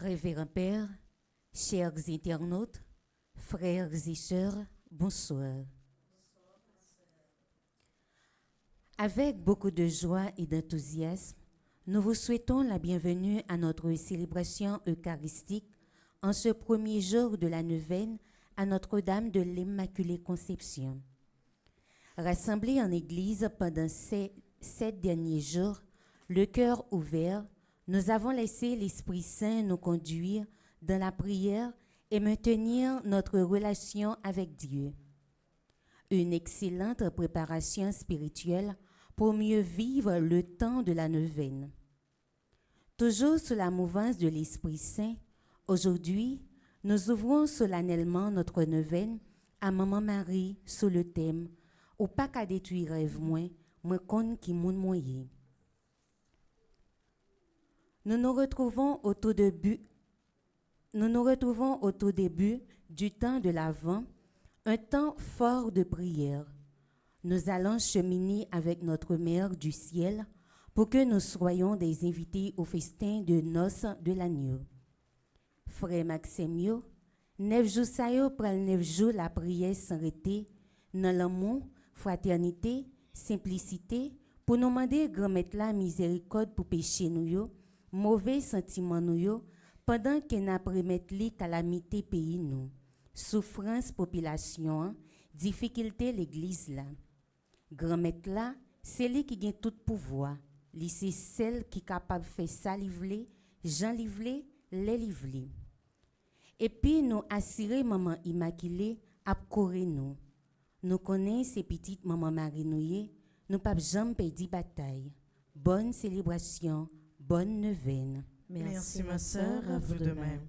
Révérend Père, chers internautes, frères et sœurs, bonsoir. Avec beaucoup de joie et d'enthousiasme, nous vous souhaitons la bienvenue à notre célébration eucharistique en ce premier jour de la neuvaine à Notre-Dame de l'Immaculée Conception. Rassemblés en Église pendant ces 7 derniers jours, le cœur ouvert, nous avons laissé l'Esprit Saint nous conduire dans la prière et maintenir notre relation avec Dieu. Une excellente préparation spirituelle pour mieux vivre le temps de la neuvaine. Toujours sous la mouvance de l'Esprit Saint, aujourd'hui, nous ouvrons solennellement notre neuvaine à Maman Marie sous le thème « Ou pas qu'à détruire rêve moins, moi compte qui moun moyen ». Nous nous retrouvons au tout début du temps de l'Avent, un temps fort de prière. Nous allons cheminer avec notre Mère du ciel pour que nous soyons des invités au festin de noces de l'agneau. Frère Maximio, 9 jours ça yo pral 9 jours la prière s'arrêter dans l'amour, fraternité, simplicité pour nous demander grand-mère la miséricorde pour péché nous yo, mauvais sentiments nous yo, pendant que n'a remettre li calamité pays nous, souffrance population, difficulté l'église là. Grand-mère là, c'est lui qui gagne tout pouvoir. Li c'est celle qui est capable de faire ça livrer, Jean livrer, les livrer. Et puis nous assurer maman immaculée à courir nous. Nous connaissons ces petites maman Marie nouye, nous pas jamais perdre bataille. Bonne célébration, bonne neuvaine. Merci ma sœur, à vous de même.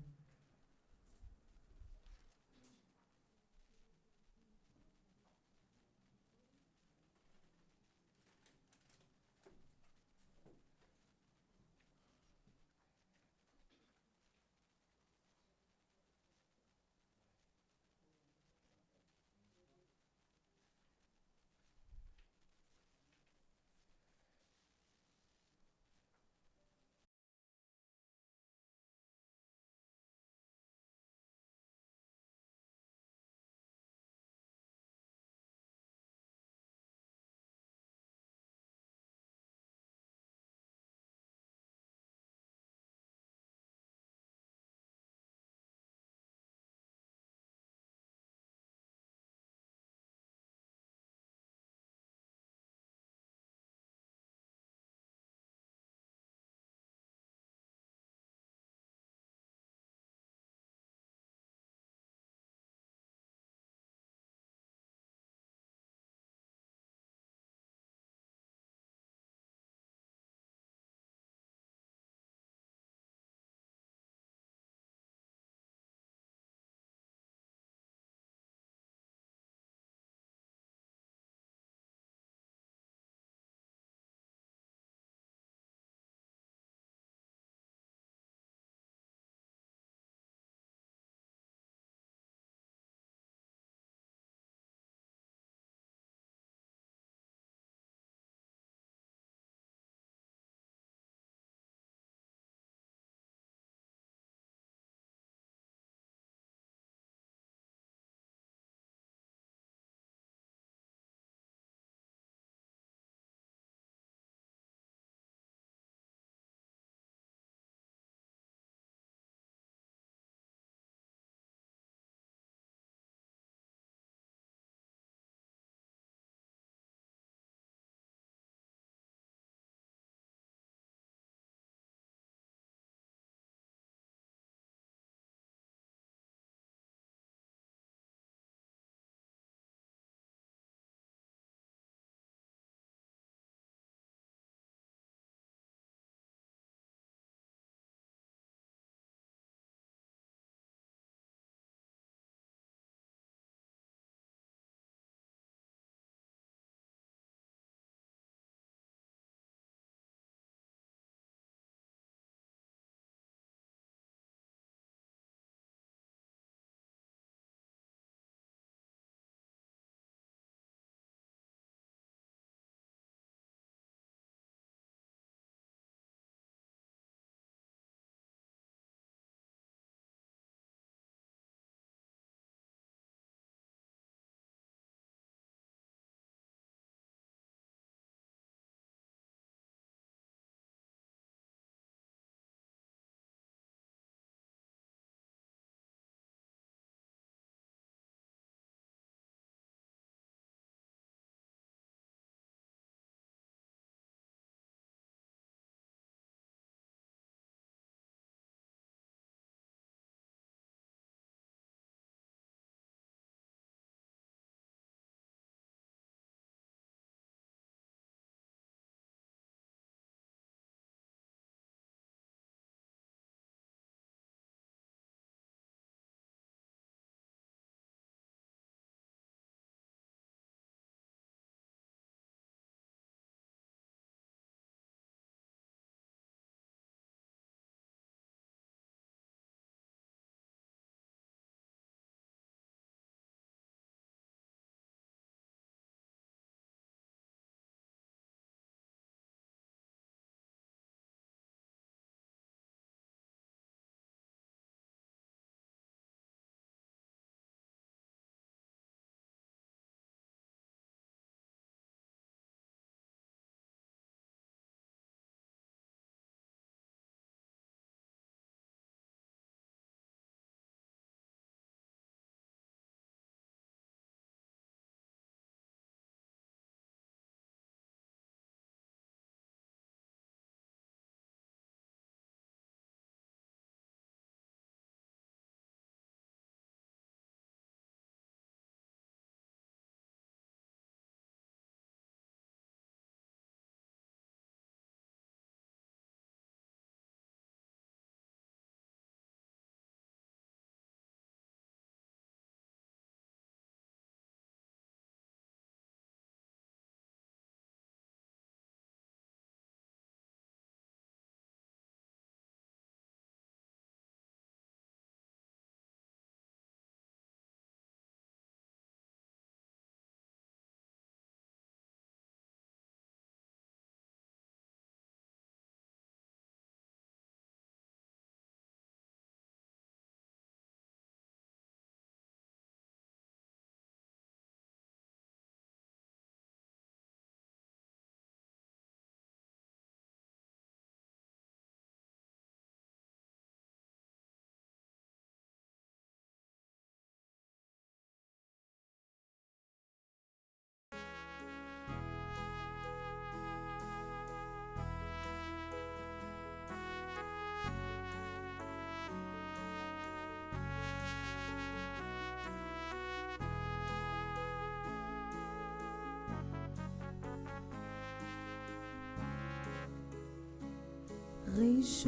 Réjouis-toi,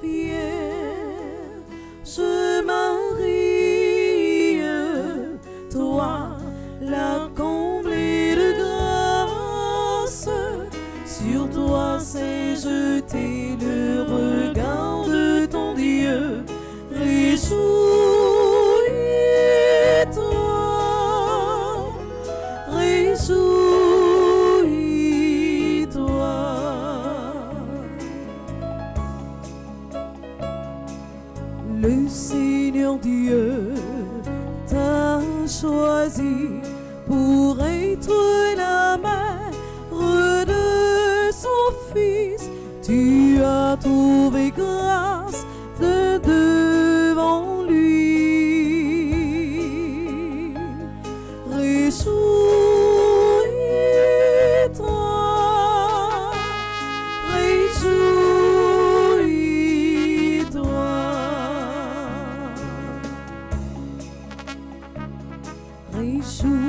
Vierge Marie, toi, la comblée de grâce, sur toi s'est jeté le regard de ton Dieu. Réjouis-toi, réjouis-toi. Le Seigneur Dieu t'a choisi pour être la mère de son Fils. Tu as trouvé grâce devant lui. Réjouis-toi, réjouis-toi. Réjouis-toi,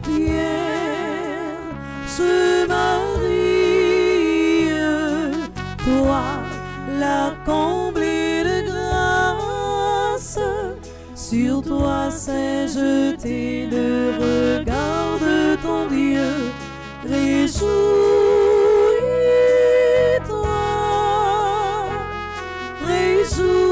Vierge Marie, toi, la comblée de grâce, sur toi s'est jeté le regard de ton Dieu. Réjouis-toi, réjouis-toi.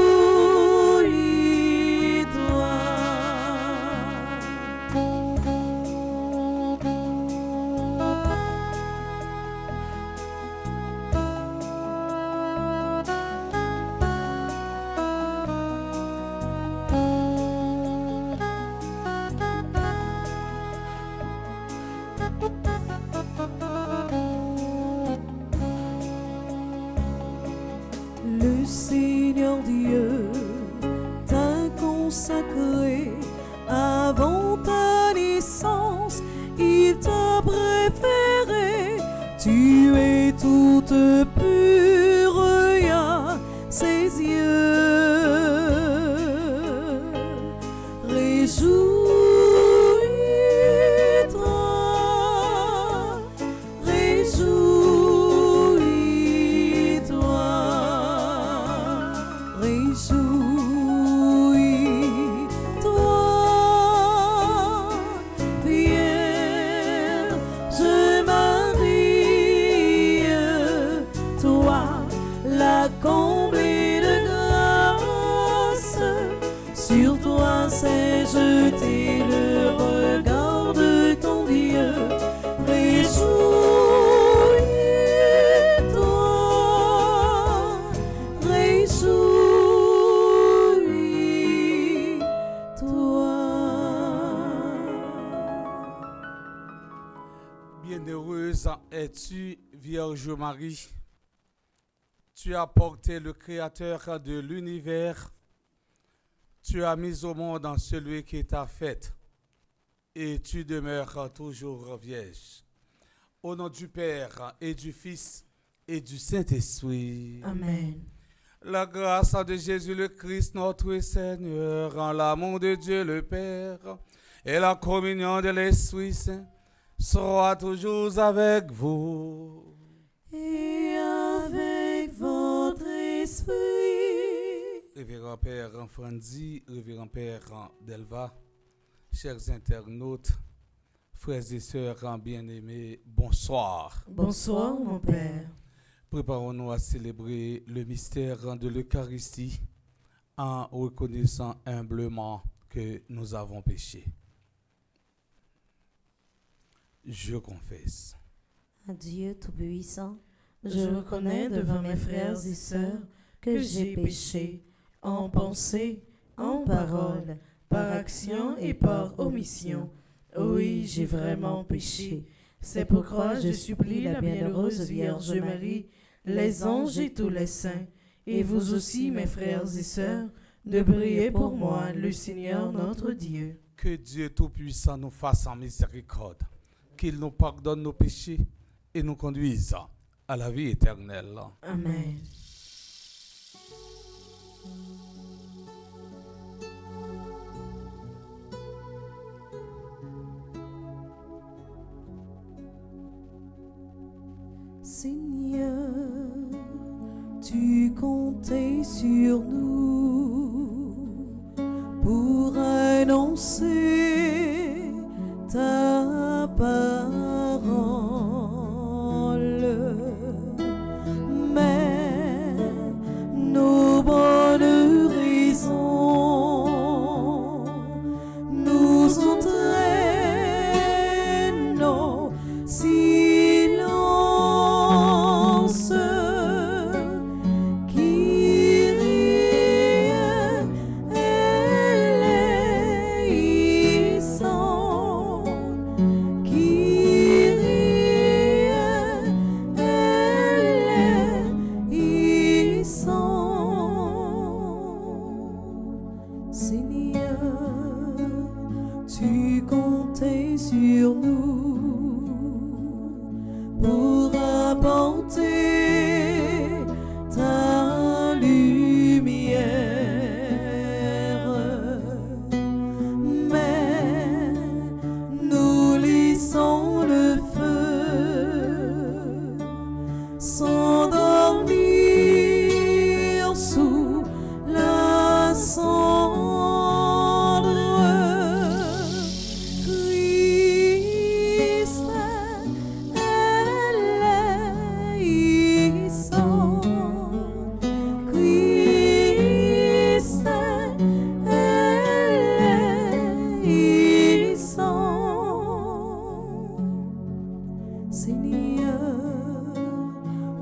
Le Seigneur Dieu t'a consacré avant ta naissance, il t'a préféré. Tu es toute pure à ses yeux. Réjouis-toi, réjouis-toi, réjouis-toi, Vierge Marie, toi, la comblée de grâce, sur toi s'est jeté le regard de ton Dieu. Réjouis-toi, réjouis-toi. Bienheureuse es-tu, Vierge Marie. Tu as porté le Créateur de l'univers. Tu as mis au monde celui qui t'a fait. Et tu demeures toujours vierge. Au nom du Père et du Fils et du Saint-Esprit. Amen. La grâce de Jésus le Christ, notre Seigneur, en l'amour de Dieu le Père et la communion de l'Esprit Saint soit toujours avec vous. Et avec votre esprit. Révérend Père Franzi, Révérend Père Delva, chers internautes, frères et sœurs bien-aimés, bonsoir. Bonsoir, mon Père. Préparons-nous à célébrer le mystère de l'Eucharistie en reconnaissant humblement que nous avons péché. Je confesse. À Dieu Tout-Puissant, Je reconnais devant mes frères et sœurs que j'ai péché en pensée, en parole, par action et par omission. Oui, j'ai vraiment péché. C'est pourquoi je supplie la bienheureuse Vierge Marie, les anges et tous les saints, et vous aussi, mes frères et sœurs, de prier pour moi, le Seigneur notre Dieu. Que Dieu Tout-Puissant nous fasse en miséricorde, qu'il nous pardonne nos péchés et nous conduise à la vie éternelle. Amen. tu comptais sur nous pour annoncer ta parole. Mais nos bonnes raisons nous entraînent au silence. Sur nous pour apporter ta lumière, mais nous laissons le feu s'endormir sous la cendre.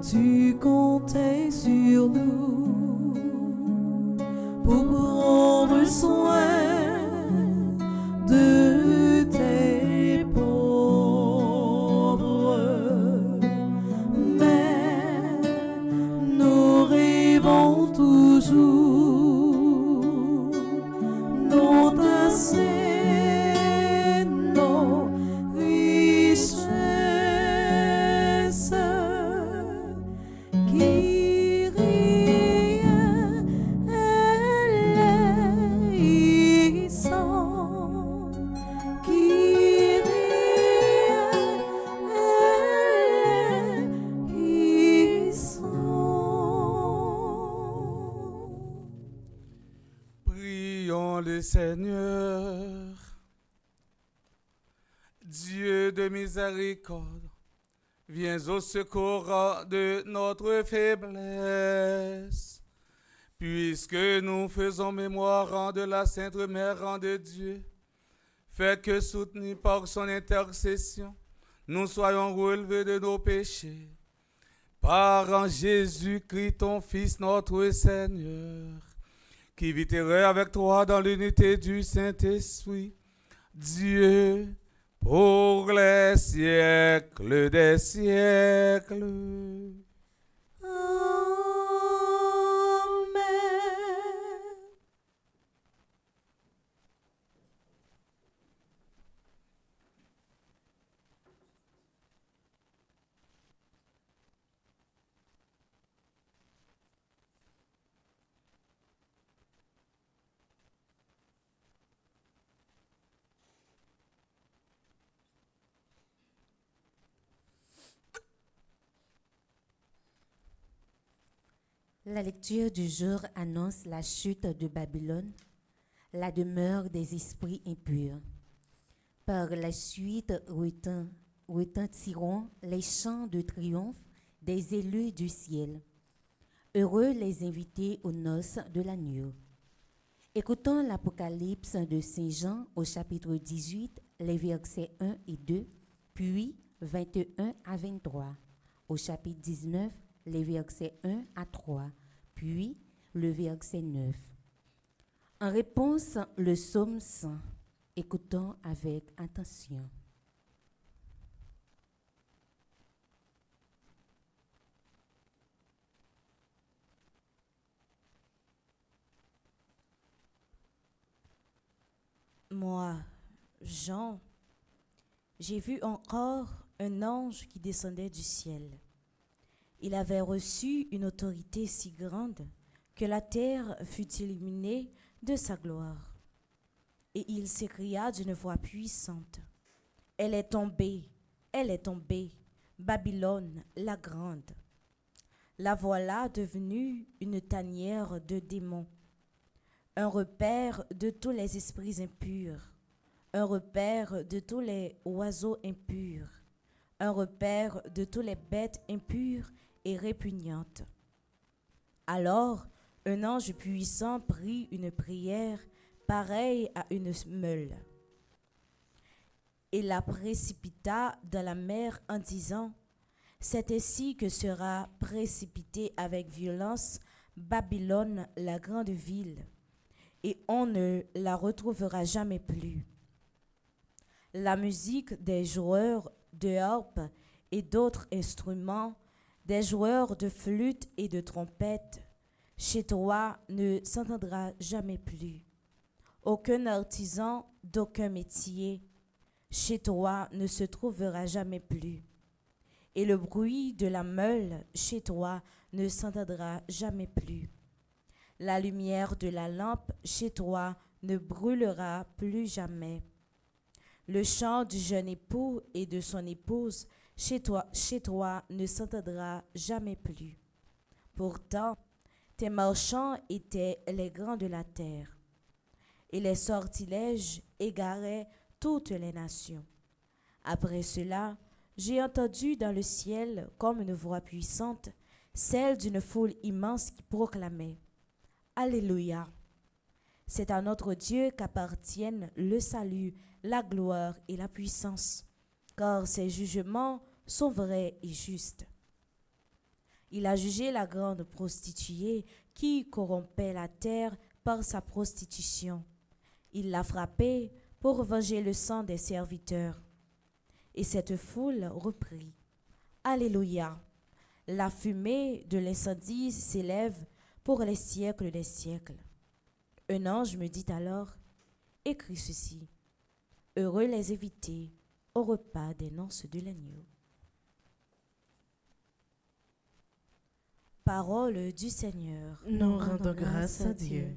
Tu comptais sur nous pour prendre soin de tes pauvres, mais nous rêvons toujours d'entasser nos richesses. Le Seigneur, Dieu de miséricorde, viens au secours de notre faiblesse, puisque nous faisons mémoire de la Sainte Mère de Dieu. Faites que, soutenus par son intercession, nous soyons relevés de nos péchés. Par Jésus-Christ, ton Fils, notre Seigneur, qui viterait avec toi dans l'unité du Saint-Esprit, Dieu, pour les siècles des siècles. Amen. La lecture du jour annonce la chute de Babylone, la demeure des esprits impurs. Par la suite retentiront les chants de triomphe des élus du ciel. Heureux les invités aux noces de l'agneau. Écoutons l'Apocalypse de Saint Jean au chapitre 18, les versets 1 et 2, puis 21 à 23. Au chapitre 19, les versets 1 à 3, puis le verset 9. En réponse, le psaume 100. Écoutons avec attention. Moi, Jean, j'ai vu encore un ange qui descendait du ciel. Il avait reçu une autorité si grande que la terre fut illuminée de sa gloire. Et il s'écria d'une voix puissante, « Elle est tombée, Babylone la grande, La voilà devenue une tanière de démons, un repère de tous les esprits impurs, un repère de tous les oiseaux impurs, un repère de toutes les bêtes impures et répugnantes. Alors, un ange puissant prit une prière pareille à une meule et la précipita dans la mer en disant: c'est ainsi que sera précipitée avec violence Babylone, la grande ville, et on ne la retrouvera jamais plus. La musique des joueurs de harpe et d'autres instruments, des joueurs de flûte et de trompette, chez toi ne s'entendra jamais plus. Aucun artisan d'aucun métier, chez toi ne se trouvera jamais plus. Et le bruit de la meule chez toi ne s'entendra jamais plus. La lumière de la lampe chez toi ne brûlera plus jamais. Le chant du jeune époux et de son épouse chez toi ne s'entendra jamais plus. Pourtant, tes marchands étaient les grands de la terre, et les sortilèges égaraient toutes les nations. Après cela, j'ai entendu dans le ciel, comme une voix puissante, celle d'une foule immense qui proclamait: Alléluia! C'est à notre Dieu qu'appartiennent le salut, la gloire et la puissance, car ses jugements sont vrais et justes. Il a jugé la grande prostituée qui corrompait la terre par sa prostitution. Il l'a frappée pour venger le sang des serviteurs. Et cette foule reprit: Alléluia! La fumée de l'incendie s'élève pour les siècles des siècles. Un ange me dit alors: écris ceci: heureux les invités au repas des noces de l'agneau. Parole du Seigneur. Nous rendons grâce à Dieu.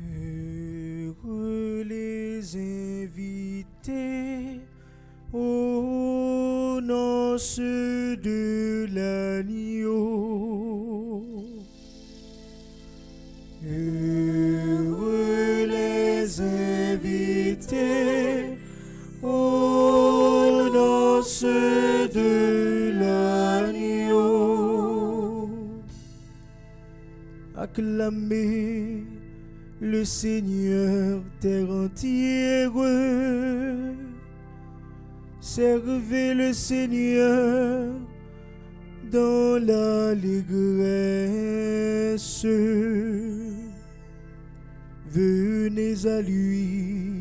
Heureux les invités aux noces de l'agneau. Heureux les invités aux noces de l'agneau. Acclamez le Seigneur, terre entière. Servez le Seigneur dans l'allégresse. Venez à lui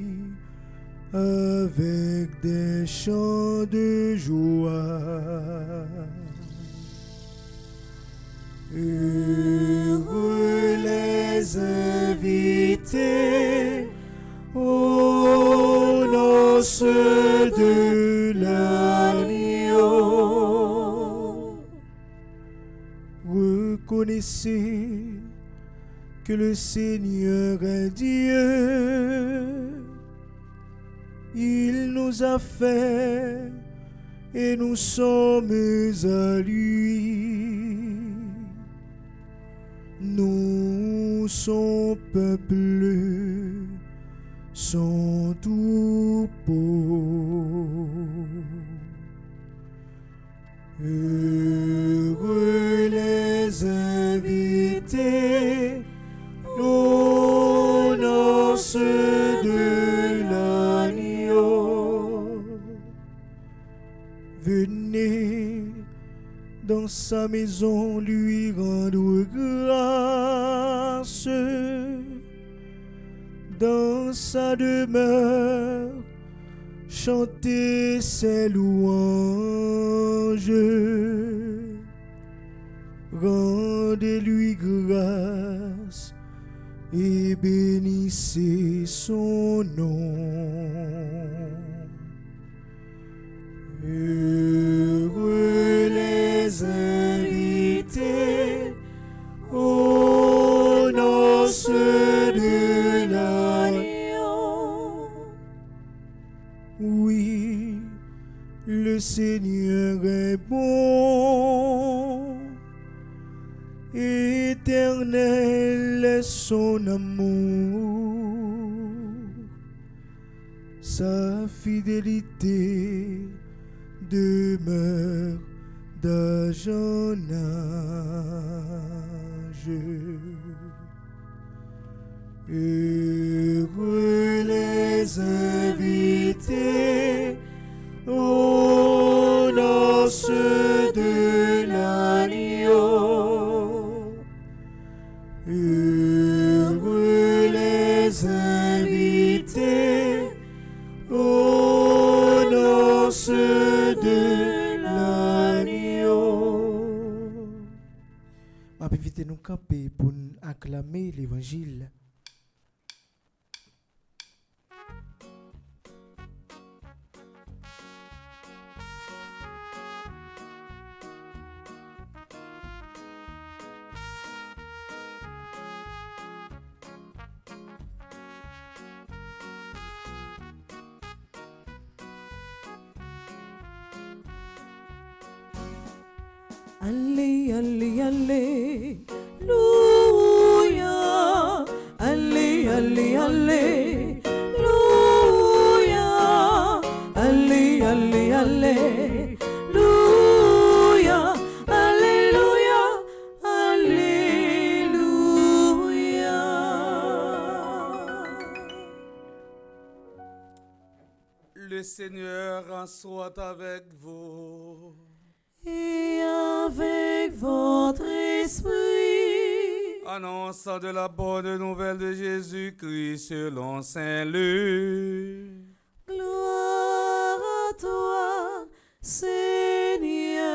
avec des chants de joie. Heureux les invités aux noces de l'agneau. Reconnaissez que le Seigneur est Dieu. Il nous a fait et nous sommes à lui. Nous, son peuple, son troupeau. Heureux les invités aux noces de l'agneau. Venez dans sa maison lui rendre grâce, dans sa demeure chantez ses louanges. Rendez-lui grâce et bénissez son nom. Heureux les invités aux noces noces de l'agneau. Oui, le Seigneur est bon, éternel est son amour, sa fidélité demeure d'âge en âge. Heureux les invités aux noces de l'agneau. Heureux les invités aux noces de l'agneau. Ma invité nous camper pour acclamer l'évangile. Allez, allez, allez, louia. Allez, allez, allez, louia. Allez, allez, allez, louia. Alléluia, alléluia. Le Seigneur soit avec vous. Et avec votre esprit. Annonce de la bonne nouvelle de Jésus-Christ selon Saint Luc. Gloire à toi, Seigneur.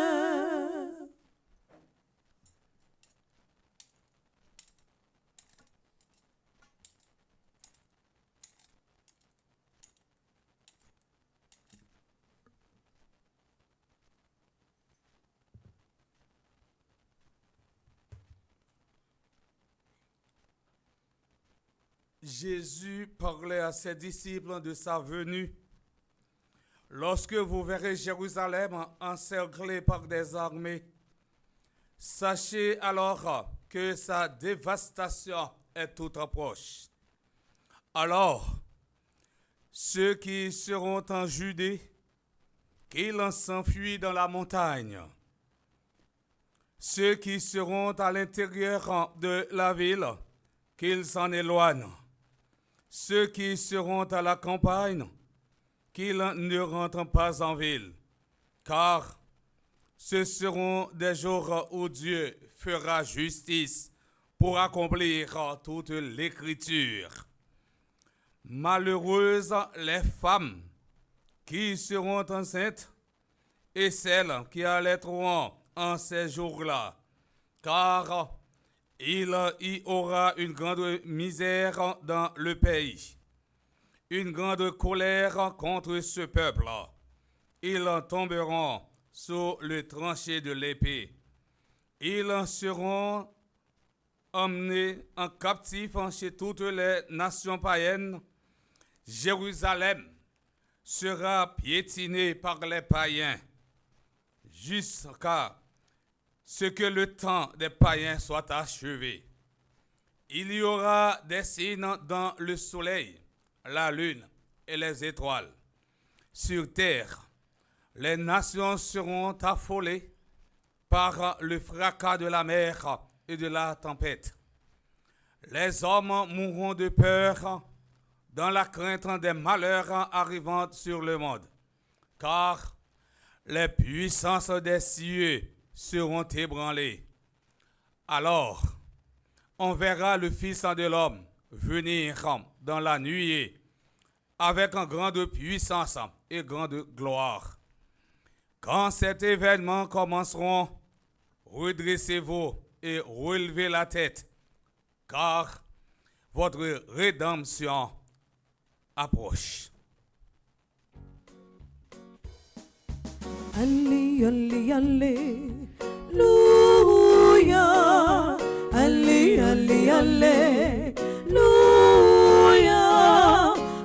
Jésus parlait à ses disciples de sa venue. Lorsque vous verrez Jérusalem encerclée par des armées, sachez alors que sa dévastation est toute proche. Alors, ceux qui seront en Judée, qu'ils s'enfuient dans la montagne. Ceux qui seront à l'intérieur de la ville, qu'ils s'en éloignent. Ceux qui seront à la campagne, qu'ils ne rentrent pas en ville, car ce seront des jours où Dieu fera justice pour accomplir toute l'écriture. Malheureuses les femmes qui seront enceintes et celles qui allaiteront en ces jours-là, car il y aura une grande misère dans le pays, une grande colère contre ce peuple. Ils tomberont sous le tranché de l'épée. Ils seront emmenés en captif chez toutes les nations païennes. Jérusalem sera piétinée par les païens jusqu'à ce que le temps des païens soit achevé. Il y aura des signes dans le soleil, la lune et les étoiles. Sur terre, les nations seront affolées par le fracas de la mer et de la tempête. Les hommes mourront de peur dans la crainte des malheurs arrivant sur le monde, car les puissances des cieux seront ébranlées. Alors, on verra le Fils de l'homme venir dans la nuée avec une grande puissance et grande gloire. Quand cet événement commenceront, redressez-vous et relevez la tête, car votre rédemption approche. Allez, allez, allez, louia. Allez, allez, allez, Alléluia.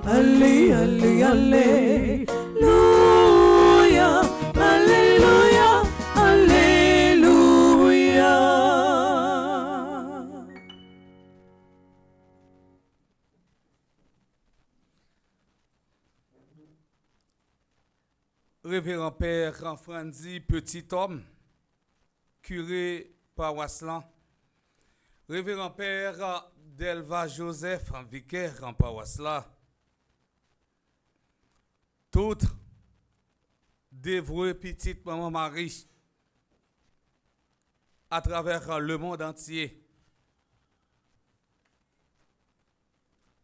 Allez, allez, allez, Alléluia. Alléluia, Alléluia. Révérend Père Franzi, petit homme, curé paroissien. Révérend Père Delva Joseph, vicaire en paroisse. Toutes dévouées petites maman Marie à travers le monde entier.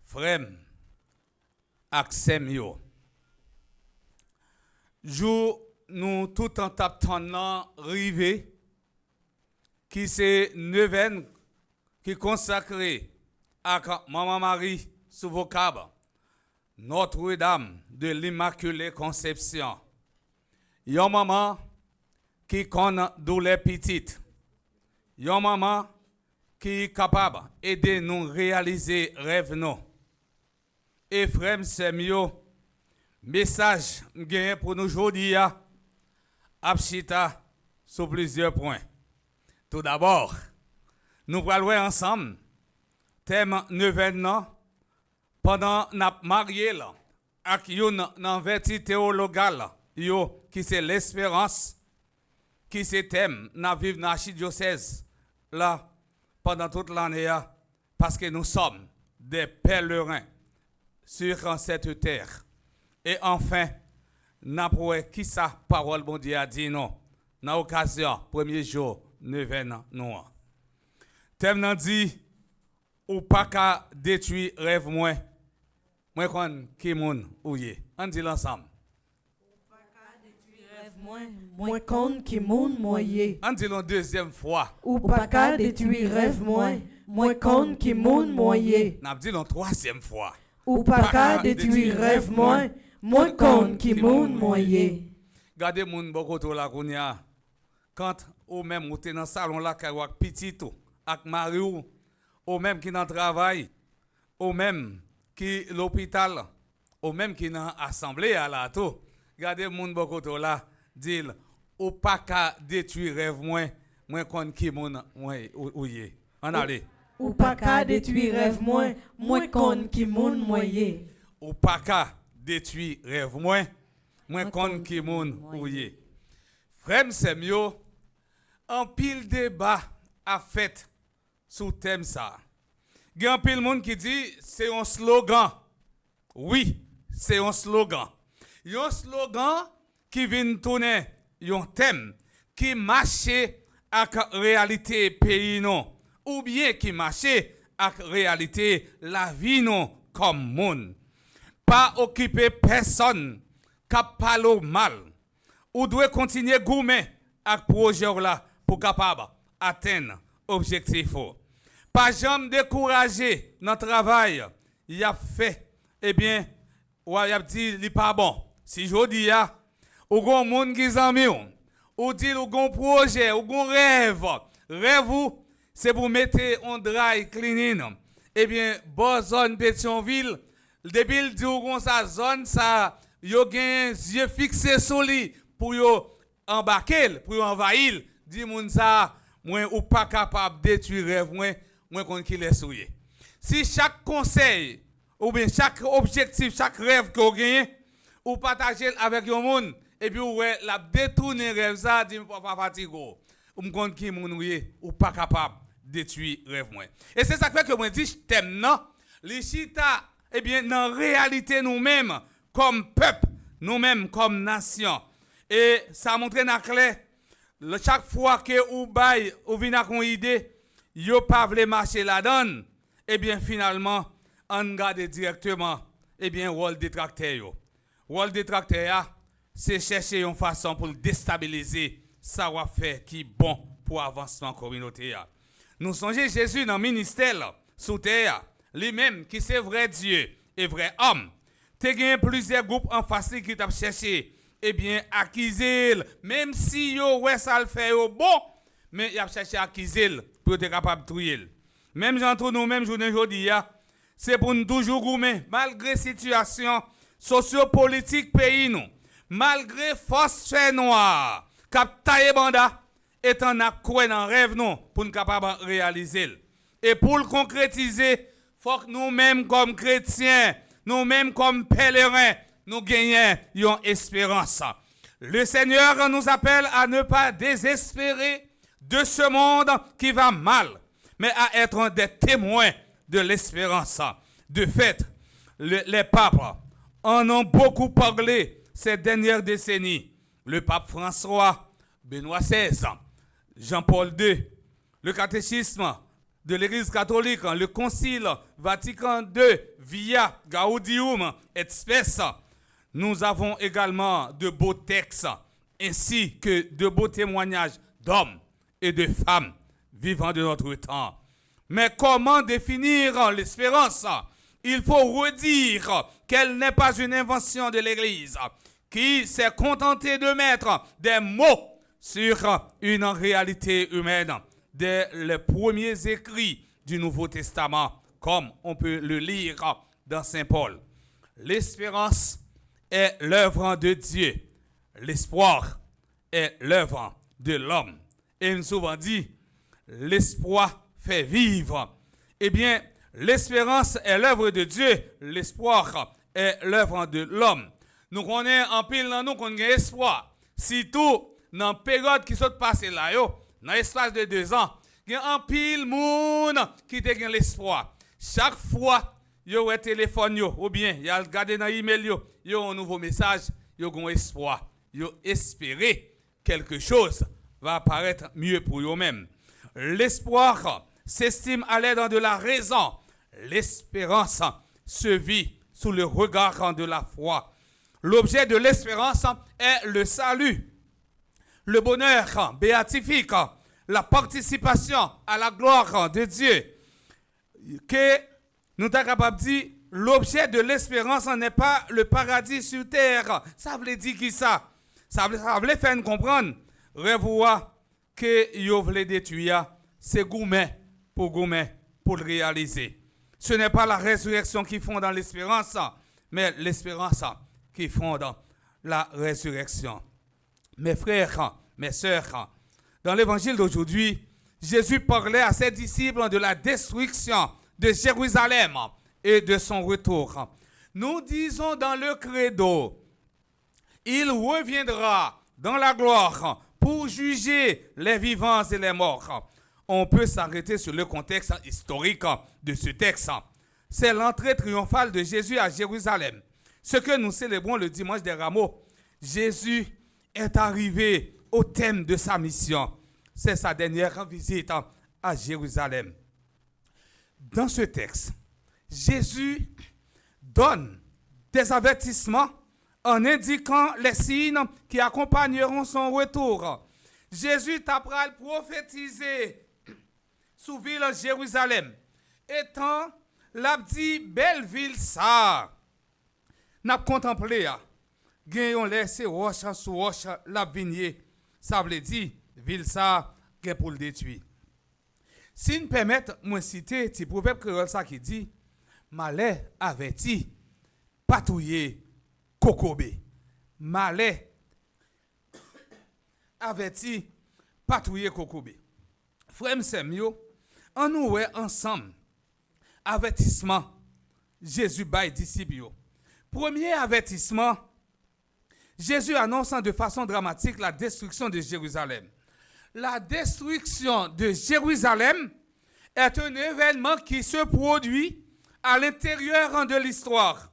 Frère, Axem yo. Jou nous tout en tapant rivé qui c'est neuvaine qui consacré à Maman Marie sous vocable Notre-Dame de l'Immaculée Conception. Yon maman qui connaît douleur petite. Yon maman qui est capable d'aider nous réaliser rêve nous. Et frère c'est mieux message gain pour nous aujourd'hui abchita sur plusieurs points. Tout d'abord, nous allons voir ensemble thème événement pendant n'a marié là avec une vertu théologale yo qui c'est l'espérance qui c'est thème n'a vivre dans l'archidiocèse là pendant toute l'année parce que nous sommes des pèlerins sur cette terre. Et enfin, n'a pas qui sa parole bon Dieu a dit non. Dans l'occasion, premier jour, 9 ans, non. Thème nan dit, ou pas qu'à détruire rêve moins. Moi, kon qui moun ou ye. On dit l'ensemble. Moi kon qui moun moye. On dit la deuxième fois. Ou pas qu'à détruire rêve moi. Moi kon qui moun moye. N'a dit la troisième fois. Ou pas qu'à détruire rêve moi. Moi kon qui moun moye. Gardez moun bokoto la kounya. Quand ou même ou te dans salon là kawak petit ou ak mari ou même qui dans travail, ou même qui l'hôpital, ou même qui dans assemblée à la tout. Gardez moun bokoto là dit ou pas qu'à détruire rêve moi kon qui moun ou ye. On allez. Ou pas qu'à détruire rêve moi kon qui moun moye. Ou pas qu'à détruire rêve moi kon qui moun ou ye. Frère c'est mieux en pile débat a fait sous thème ça. Il y a un pile monde qui dit c'est un slogan. Oui, c'est un slogan. Il y a un slogan qui vient tourner un thème qui marche avec réalité pays non ou bien qui marche avec réalité la vie non comme monde. Pas occuper personne qui parle mal ou doit continuer gourmet avec projet là pour capable atteindre objectif. Pas jamais décourager dans le travail, il a fait eh bien ou il a dit il pas bon. Si je dis ou gon monde qui zami ou dit ou gon projet ou gon rêve c'est pour mettre en dry cleaning. Eh bien bonne zone Pétionville depuis il dit ou gon sa zone ça yo gen yeux fixés sur lui pour yo embarquer pour yo envahir. Dis moun ça moi ou pas capable détruire rêve moi kon qui les souiller. Si chaque conseil ou bien chaque objectif, chaque rêve que vous gagnez ou partager avec yon monde et puis ouais la détourner rêve ça dit pas fatigo. Ou m'kon qui moun ou pas capable détruire rêve moi. Et c'est ça fait que moi dis t'aime non les chita eh bien dans réalité nous-mêmes comme peuple, nous-mêmes comme nation. Et ça montre na clair chaque fois que ou bail ou vinn ak une idée, yo pas vle marcher la donne, eh bien finalement on garde directement eh bien rôle détracteur yo. Rôle détracteur c'est chercher une façon pour déstabiliser ça va faire qui bon pour avancement communautaire. Nous songez Jésus dans ministère sous terre, lui-même qui c'est vrai Dieu et vrai homme. Te gen plusieurs groupes en face qui t'a cherché eh bien acquiser même si yo ouais ça le fait yo bon mais il a cherché à acquiser pour être capable de trouver. Même entre nous-mêmes, journée aujourd'hui, c'est pour nous toujours goumer, malgré la situation sociopolitique pays nous, malgré force fait noire, cap taille banda, étant n'a quoi dans rêve nous, pour nous capable de réaliser. Et pour le concrétiser, faut que nous-mêmes comme chrétiens, nous-mêmes comme pèlerins, nous gagnions une espérance. Le Seigneur nous appelle à ne pas désespérer de ce monde qui va mal, mais à être des témoins de l'espérance. De fait, les papes en ont beaucoup parlé ces dernières décennies. Le pape François, Benoît XVI, Jean-Paul II, le catéchisme de l'Église catholique, le Concile Vatican II, Via Gaudium et Spes. Nous avons également de beaux textes ainsi que de beaux témoignages d'hommes et de femmes vivant de notre temps. Mais comment définir l'espérance? Il faut redire qu'elle n'est pas une invention de l'Église qui s'est contentée de mettre des mots sur une réalité humaine dès les premiers écrits du Nouveau Testament, comme on peut le lire dans Saint Paul. L'espérance est l'œuvre de Dieu. L'espoir est l'œuvre de l'homme. Et il nous souvent dit, l'espoir fait vivre. Eh bien, l'espérance est l'œuvre de Dieu. L'espoir est l'œuvre de l'homme. Nous connaissons en pile dans nous qu'on a espoir. Surtout dans la période qui s'est passée là, dans l'espace de 2 ans, il y a un pile monde qui a l'espoir. Chaque fois, il y a un téléphone, ou bien il y a regardé dans l'email, il y a un nouveau message, il y a un espoir. Il y a espéré quelque chose va apparaître mieux pour eux-mêmes. L'espoir s'estime à l'aide de la raison. L'espérance se vit sous le regard de la foi. L'objet de l'espérance est le salut, le bonheur béatifique, la participation à la gloire de Dieu. Que nous sommes capables de dire, l'objet de l'espérance n'est pas le paradis sur terre. Ça veut dire qui ça? Ça veut faire nous comprendre. Revoir que vous voulez détruire, c'est gourmet pour le réaliser. Ce n'est pas la résurrection qui fonde dans l'espérance, mais l'espérance qui fonde dans la résurrection. Mes frères, mes sœurs, dans l'évangile d'aujourd'hui, Jésus parlait à ses disciples de la destruction de Jérusalem et de son retour. Nous disons dans le credo, il reviendra dans la gloire pour juger les vivants et les morts. On peut s'arrêter sur le contexte historique de ce texte. C'est l'entrée triomphale de Jésus à Jérusalem. Ce que nous célébrons le dimanche des Rameaux. Jésus est arrivé au thème de sa mission. C'est sa dernière visite à Jérusalem. Dans ce texte, Jésus donne des avertissements en indiquant les signes qui accompagneront son retour. Jésus t'apprend à prophétiser sous ville Jérusalem, étant l'abdi belle ville ça. N'a contemplé gagnons laissé roche sous roche la vigne. Ça veut dire ville ça gain pour le détruire. Si nous permettons moi citer petit proverbe créole ça qui dit malais averti patouiller kokobé. Malais averti patouiller kokobé. Frère Semio, on nous est ensemble avertissement Jésus bail disciples. Premier avertissement, Jésus annonçant de façon dramatique la destruction de Jérusalem. La destruction de Jérusalem est un événement qui se produit à l'intérieur de l'histoire.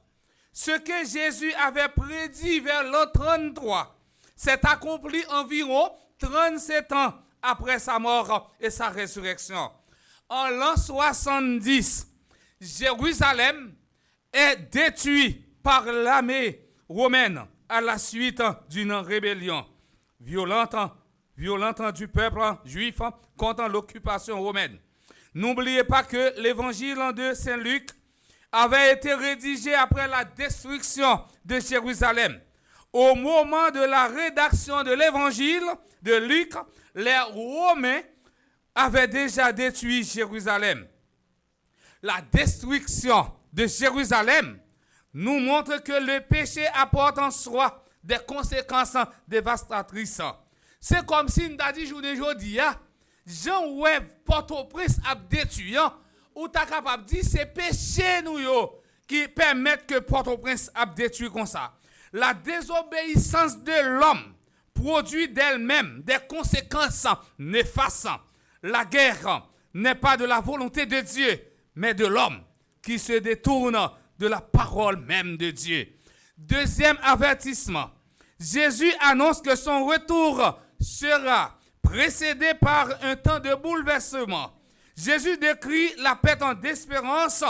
Ce que Jésus avait prédit vers l'an 33 s'est accompli environ 37 ans après sa mort et sa résurrection. En l'an 70, Jérusalem est détruit par l'armée romaine à la suite d'une rébellion violente du peuple juif contre l'occupation romaine. N'oubliez pas que l'évangile de Saint Luc avait été rédigé après la destruction de Jérusalem. Au moment de la rédaction de l'évangile de Luc, les Romains avait déjà détruit Jérusalem. La destruction de Jérusalem nous montre que le péché apporte en soi des conséquences dévastatrices. C'est comme si nous avons dit aujourd'hui, Jean Oueb Port-au-Prince a détruit, ou tu es capable de dire c'est péché nous qui permettent que Port-au-Prince a détruit comme ça. La désobéissance de l'homme produit d'elle-même des conséquences néfastes. La guerre n'est pas de la volonté de Dieu, mais de l'homme qui se détourne de la parole même de Dieu. Deuxième avertissement, Jésus annonce que son retour sera précédé par un temps de bouleversement. Jésus décrit la perte d'espérance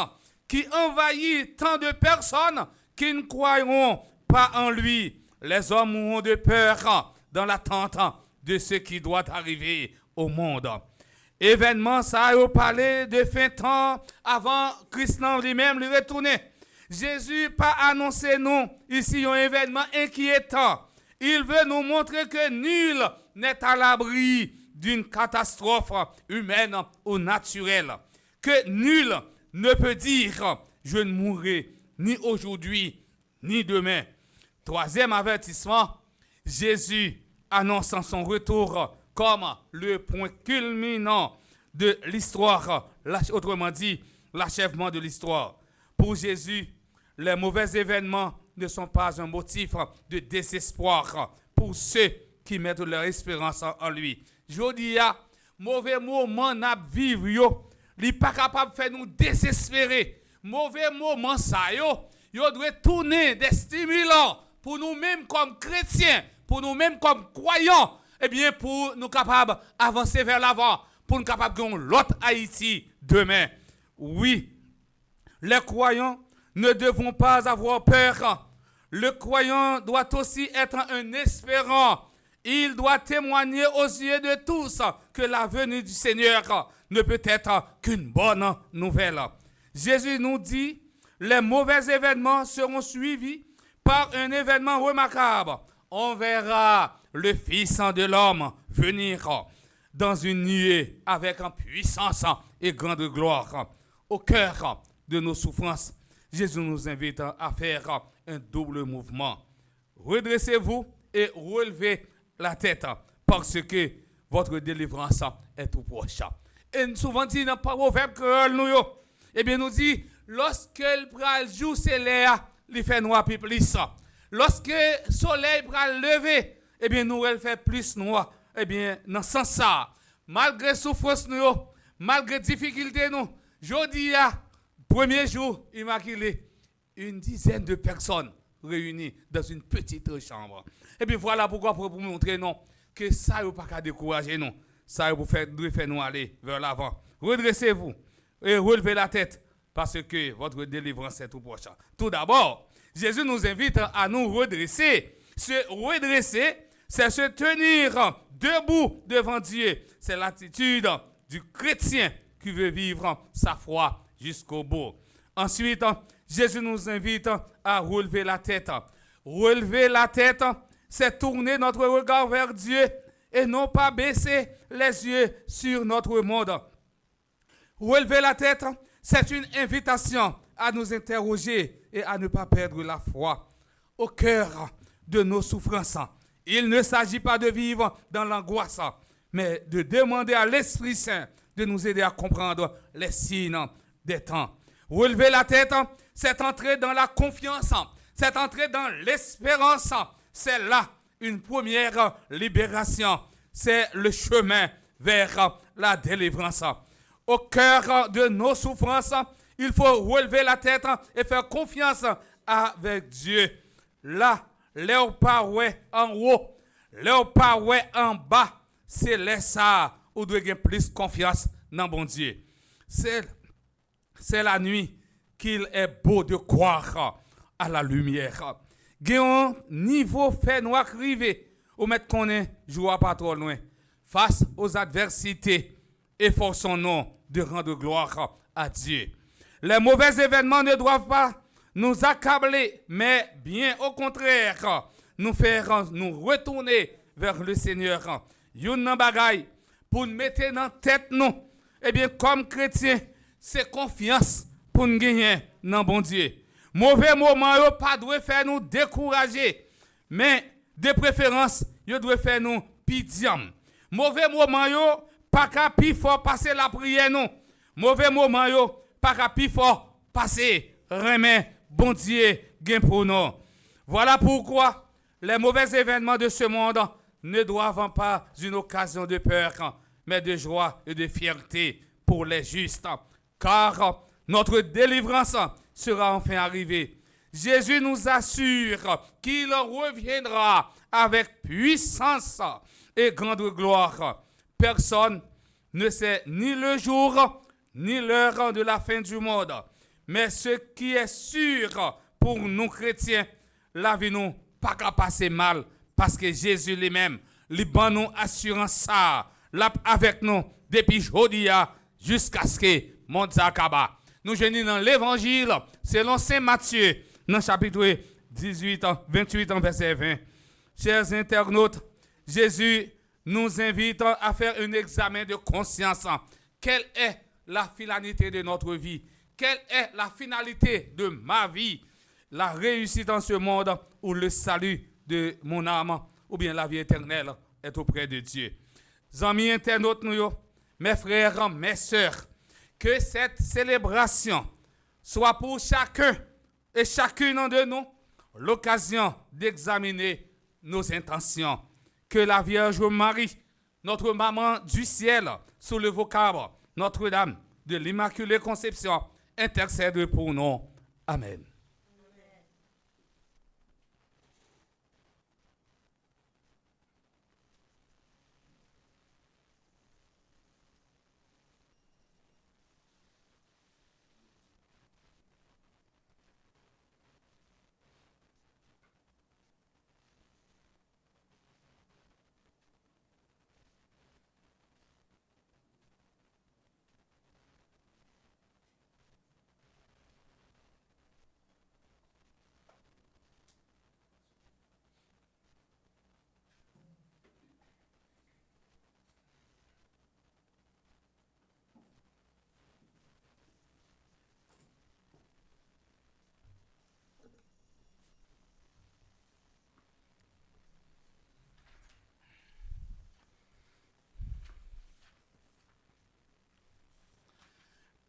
qui envahit tant de personnes qui ne croiront pas en lui. Les hommes mourront de peur dans l'attente de ce qui doit arriver au monde. Événement, ça a parlé de fin temps avant Christ lui-même lui retourner. Jésus pas annoncé nous ici un événement inquiétant. Il veut nous montrer que nul n'est à l'abri d'une catastrophe humaine ou naturelle. Que nul ne peut dire je ne mourrai ni aujourd'hui ni demain. Troisième avertissement, Jésus annonçant son retour comme le point culminant de l'histoire, autrement dit, l'achèvement de l'histoire. Pour Jésus, les mauvais événements ne sont pas un motif de désespoir pour ceux qui mettent leur espérance en lui. Je dis, mauvais moment n'a vivre yo, li pas capable de faire nous désespérer. Mauvais moment ça yo doit tourner des stimulants pour nous-mêmes comme chrétiens, pour nous-mêmes comme croyants, et bien pour nous capables d'avancer vers l'avant, pour nous capables de gagner l'autre Haïti demain. Oui, les croyants ne devront pas avoir peur. Le croyant doit aussi être un espérant. Il doit témoigner aux yeux de tous que la venue du Seigneur ne peut être qu'une bonne nouvelle. Jésus nous dit, les mauvais événements seront suivis par un événement remarquable. On verra le Fils de l'homme venir dans une nuée avec puissance et grande gloire. Au cœur de nos souffrances, Jésus nous invite à faire un double mouvement. Redressez-vous et relevez la tête parce que votre délivrance est tout proche. Et souvent dit dans le proverbe créole nous, eh bien nous dit, lorsque le pral jour c'est l'air, il fait noir puis plus. Lorsque le soleil pral lever, eh bien nous elle fait plus noir. Eh bien dans ce sens ça, malgré souffrance nous, malgré difficulté nous, jodi premier jour immaculé, une dizaine de personnes réunies dans une petite chambre. Et puis voilà pourquoi pour vous montrer non que ça ne pas qu'à décourager nous, ça vous faire nous aller vers l'avant. Redressez-vous et relevez la tête parce que votre délivrance est tout proche. Tout d'abord, Jésus nous invite à nous redresser. Se redresser, c'est se tenir debout devant Dieu. C'est l'attitude du chrétien qui veut vivre sa foi jusqu'au bout. Ensuite, Jésus nous invite à relever la tête. Relever la tête, c'est tourner notre regard vers Dieu et non pas baisser les yeux sur notre monde. Relever la tête, c'est une invitation à nous interroger et à ne pas perdre la foi. Au cœur de nos souffrances, il ne s'agit pas de vivre dans l'angoisse, mais de demander à l'Esprit Saint de nous aider à comprendre les signes des temps. Relever la tête, c'est entrer dans la confiance, c'est entrer dans l'espérance. C'est là une première libération. C'est le chemin vers la délivrance. Au cœur de nos souffrances, il faut relever la tête et faire confiance avec Dieu. Là, les parois en haut, les parois en bas, c'est là ça où doit avoir plus confiance dans bon Dieu. C'est la nuit qu'il est beau de croire à la lumière. Gagnons niveau fait noir rivé, ou mettre qu'on est joie pas trop loin. Face aux adversités, efforçons-nous de rendre gloire à Dieu. Les mauvais événements ne doivent pas nous accabler, mais bien au contraire, nous faire nous retourner vers le Seigneur. Yon nan bagay, pour nous mettre dans la tête, nous, eh bien, comme chrétiens, c'est confiance pour nous gagner dans bon Dieu. Mauvais moment, yo pas doit faire nous décourager, mais de préférence, yo doit faire nous pidiam. Mauvais moment, yo pas qu'à plus fort passer la prière, non. Mauvais moment, yo pas qu'à plus fort passer remet bon Dieu gain pour nous. Voilà pourquoi les mauvais événements de ce monde ne doivent pas une occasion de peur, mais de joie et de fierté pour les justes. Car notre délivrance sera enfin arrivée. Jésus nous assure qu'il reviendra avec puissance et grande gloire. Personne ne sait ni le jour ni l'heure de la fin du monde. Mais ce qui est sûr pour nous chrétiens, la vie nous pas qu'à passer mal parce que Jésus lui-même, lui donne nous assurance ça, là avec nous depuis aujourd'hui jusqu'à ce que le monde s'acabe. Nous venons dans l'évangile selon Saint Matthieu, dans le chapitre 28, verset 20. Chers internautes, Jésus nous invite à faire un examen de conscience. Quelle est la finalité de notre vie? Quelle est la finalité de ma vie? La réussite en ce monde ou le salut de mon âme ou bien la vie éternelle est auprès de Dieu. Amis internautes, mes frères, mes sœurs, que cette célébration soit pour chacun et chacune de nous l'occasion d'examiner nos intentions. Que la Vierge Marie, notre maman du ciel, sous le vocable Notre-Dame de l'Immaculée Conception, intercède pour nous. Amen.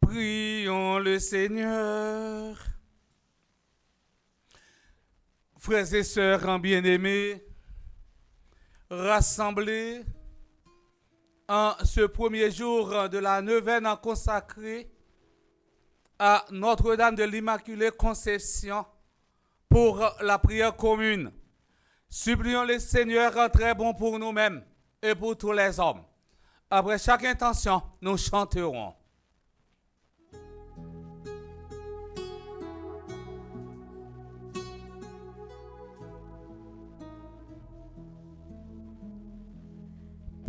Prions le Seigneur. Frères et sœurs bien-aimés, rassemblés en ce premier jour de la neuvaine consacrée à Notre-Dame de l'Immaculée Conception pour la prière commune. Supplions le Seigneur très bon pour nous-mêmes et pour tous les hommes. Après chaque intention, nous chanterons.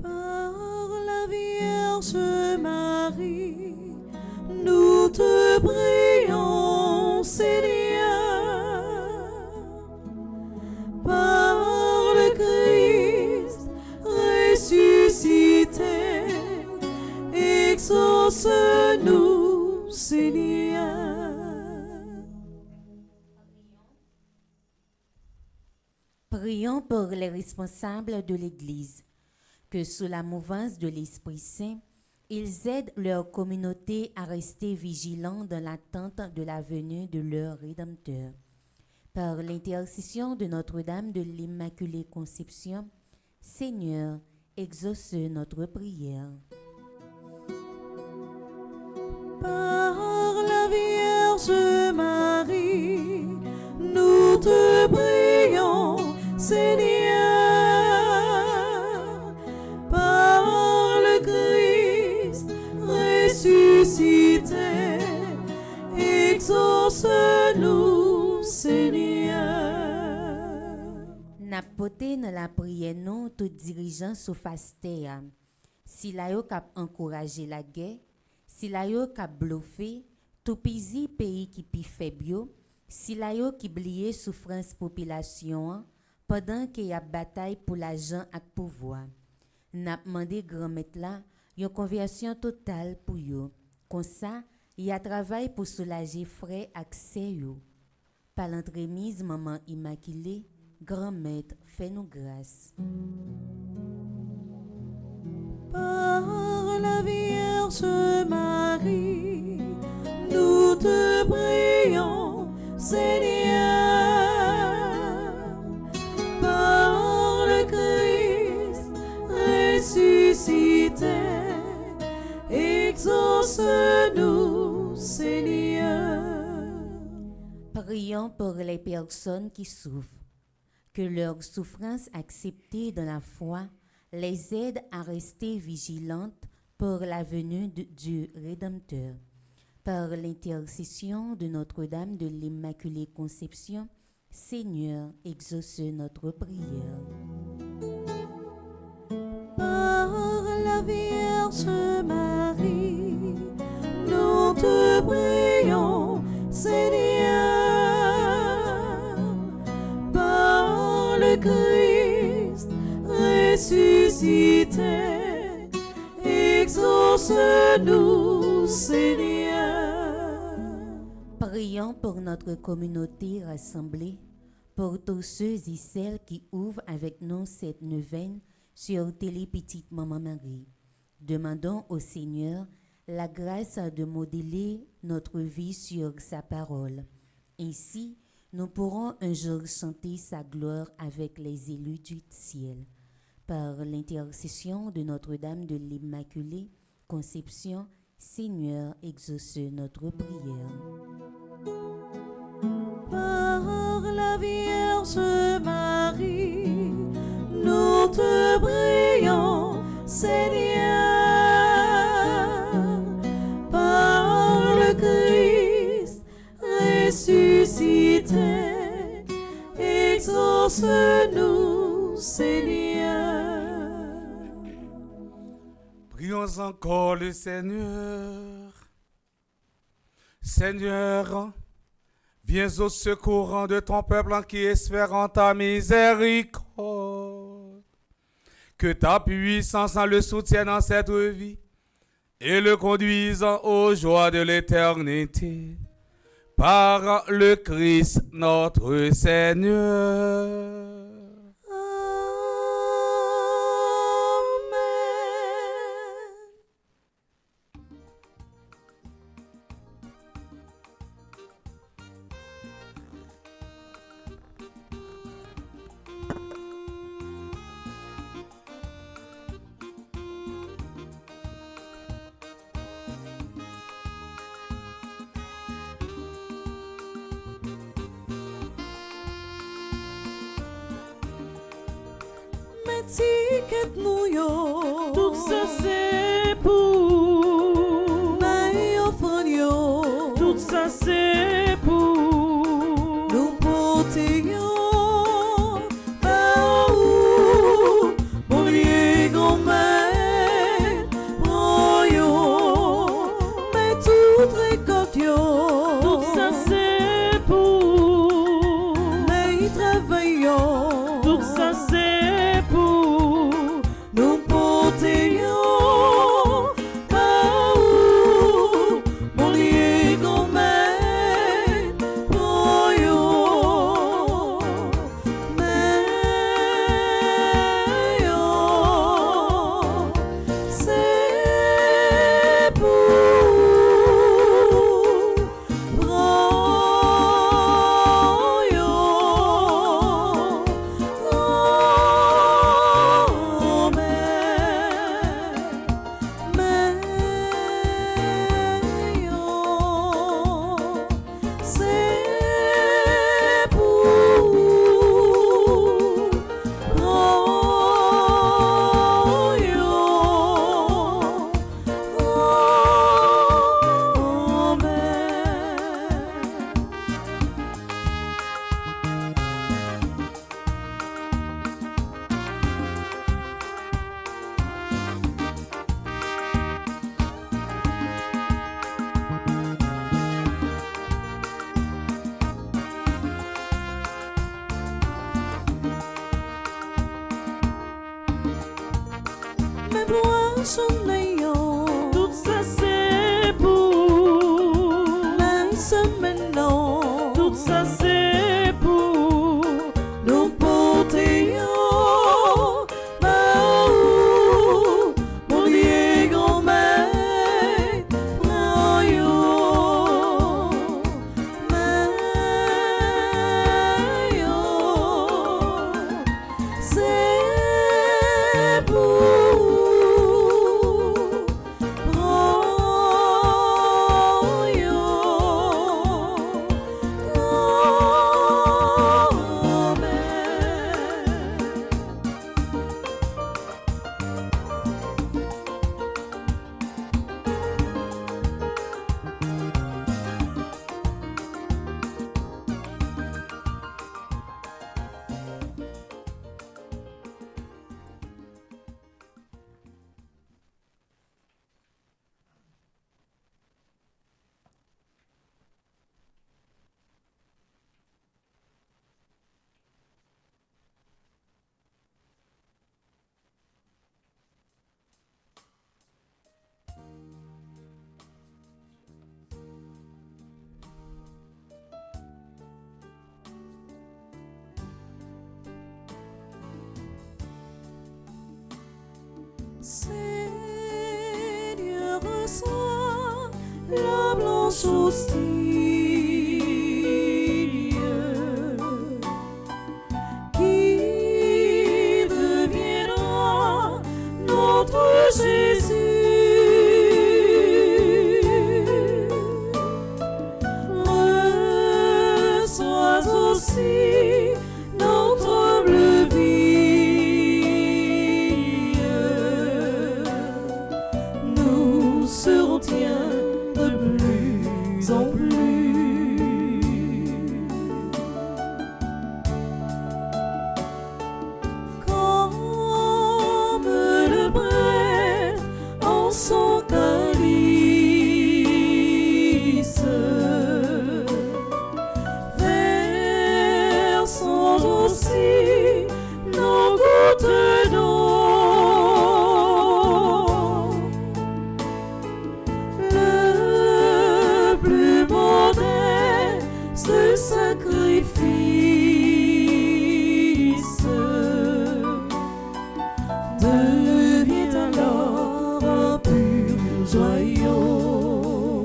Par la Vierge Marie, nous te prions, Seigneur. Par le Christ ressuscité, exauce-nous, Seigneur. Prions pour les responsables de l'Église, que sous la mouvance de l'Esprit Saint, ils aident leur communauté à rester vigilants dans l'attente de la venue de leur Rédempteur. Par l'intercession de Notre-Dame de l'Immaculée Conception, Seigneur, exauce notre prière. Par la Vierge Marie, nous te prions, Seigneur. Par le Christ ressuscité, exauce-nous, Seigneur. N'a poté dans la prière non tout dirigeant sous fasté. Si la yo kap encourager la guerre, si la yo kap bluffé, tout pisi pays qui pi faible, si la yo qui blié souffrance population pendant qu'il y a bataille pour l'argent et pouvoir. N'a demandé grand-mère là une conversion totale pour yo. Comme ça, il y a travail pour soulager frais accès yo. Par l'entremise maman immaculée, grand-mère fait nous grâce. Par la Vierge Marie, nous te prions, Seigneur. Par le Christ ressuscité, exauce-nous, Seigneur. Prions pour les personnes qui souffrent, que leur souffrance acceptée dans la foi les aide à rester vigilantes pour la venue du Rédempteur. Par l'intercession de Notre-Dame de l'Immaculée Conception, Seigneur, exauce notre prière. Par la Vierge Marie, nous te prions, Seigneur. Par le Christ ressuscité, exauce-nous, Seigneur. Prions pour notre communauté rassemblée, pour tous ceux et celles qui ouvrent avec nous cette neuvaine sur Télé Petite Maman Marie. Demandons au Seigneur la grâce de modeler notre vie sur sa parole. Ainsi, nous pourrons un jour chanter sa gloire avec les élus du ciel. Par l'intercession de Notre-Dame de l'Immaculée Conception, Seigneur, exauce notre prière. Par la Vierge Marie, nous te prions, Seigneur. Par le Christ ressuscité, exauce-nous, Seigneur. Prions encore le Seigneur. Seigneur, viens au secours de ton peuple qui espère en ta miséricorde. Que ta puissance le soutienne dans cette vie et le conduise aux joies de l'éternité. Par le Christ notre Seigneur. Ticket nou yo, Tout ça c'est pour, may offran yo, tout ça c'est pour, nou pote yo, pa ou, bon liye grand-mère, pran yo, may tout récolte yo, tout ça c'est pour, may travail yo, tout ça c'est pour, nou pote journée, tout ça c'est pour, la semaine, tout ça c'est pour, nous porter, mon Dieu grand-mère, prends yo, c'est pour, prends yo, Seigneur, reçois la blanche hostie qui deviendra notre Jésus. Reçois aussi notre bleu vie. Nous serons tiens de plus en plus. Comme le prêtre en son calice, versons aussi nos gouttes d'eau. Le plus modeste sacrifice devient alors un pur joyau.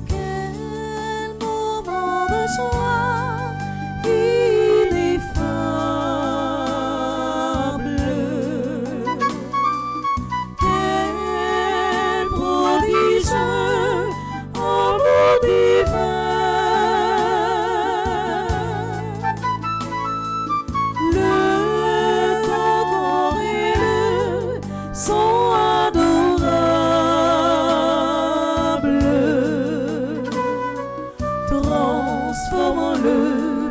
Quel moment de joie ineffable, quel prodige amour divin. Le corps et le son adorable, transformant le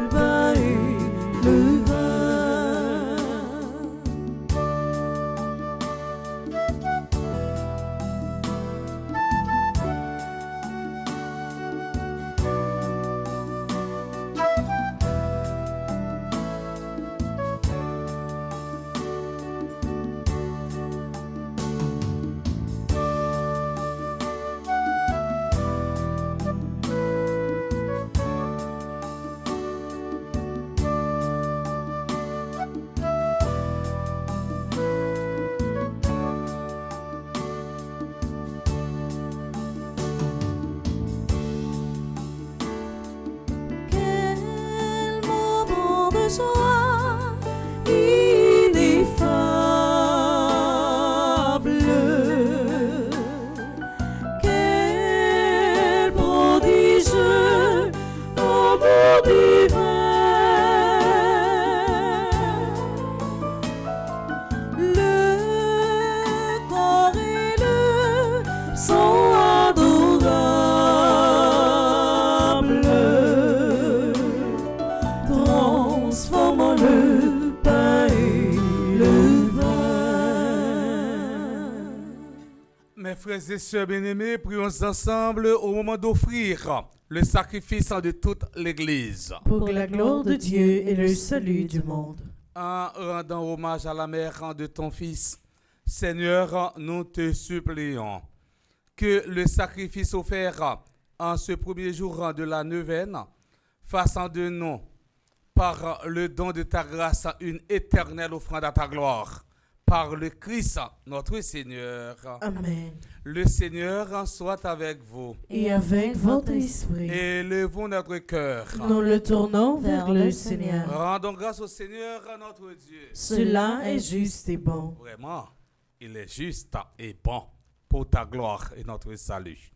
pain et le vin. Quel moment de joie ineffable, quel Mes frères et sœurs bien-aimés, prions ensemble au moment d'offrir le sacrifice de toute l'Église. Pour la gloire de Dieu et le salut du monde. En rendant hommage à la mère de ton Fils, Seigneur, nous te supplions que le sacrifice offert en ce premier jour de la neuvaine fasse de nous, par le don de ta grâce, une éternelle offrande à ta gloire. Par le Christ, notre Seigneur. Amen. Le Seigneur soit avec vous. Et avec votre esprit, Élevons notre cœur. nous le tournons vers le Seigneur. Rendons grâce au Seigneur, notre Dieu. Cela est juste et bon. Vraiment, il est juste et bon pour ta gloire et notre salut.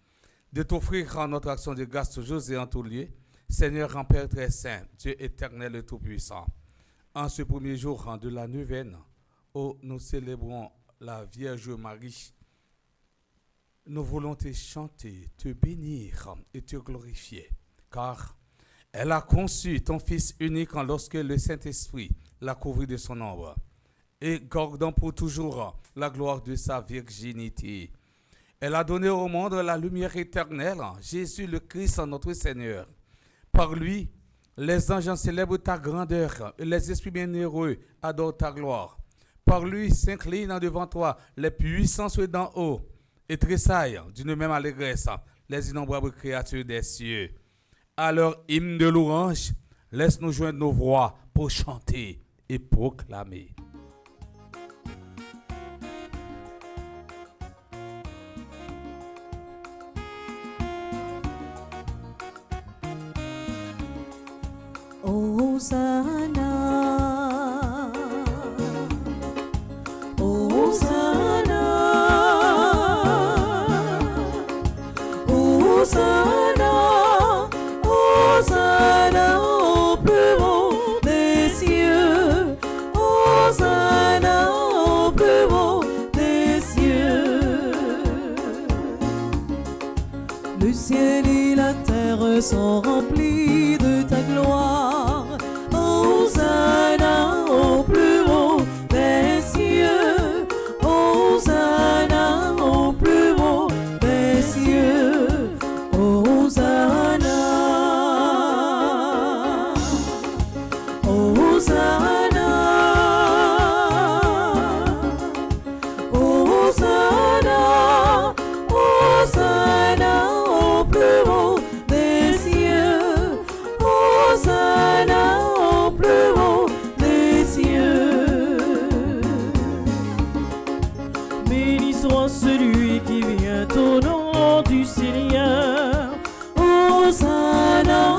De t'offrir notre action de grâce toujours et en tout lieu, Seigneur, en Père très saint, Dieu éternel et tout-puissant, en ce premier jour de la neuvaine, où nous célébrons la Vierge Marie, nous voulons te chanter, te bénir et te glorifier, car elle a conçu ton Fils unique lorsque le Saint-Esprit l'a couvert de son ombre, et gardant pour toujours la gloire de sa virginité. Elle a donné au monde la lumière éternelle, Jésus le Christ, notre Seigneur. Par lui, les anges célèbrent ta grandeur et les esprits bienheureux adorent ta gloire. Par lui s'inclinent devant toi les puissances d'en haut et tressaillent d'une même allégresse les innombrables créatures des cieux. À leur hymne de louange, laisse-nous joindre nos voix pour chanter et proclamer. Hosanna, Hosanna, Hosanna, Hosanna au plus haut des cieux, Hosanna au plus haut des cieux. Le ciel et la terre sont remplis de ta gloire. Hosanna au plus haut des cieux, Hosanna au plus haut des cieux, Hosanna, Hosanna, Hosanna, Hosanna au plus haut des cieux, Hosanna au plus haut des cieux. Béni soit celui qui vient au nom du Seigneur. Hosanna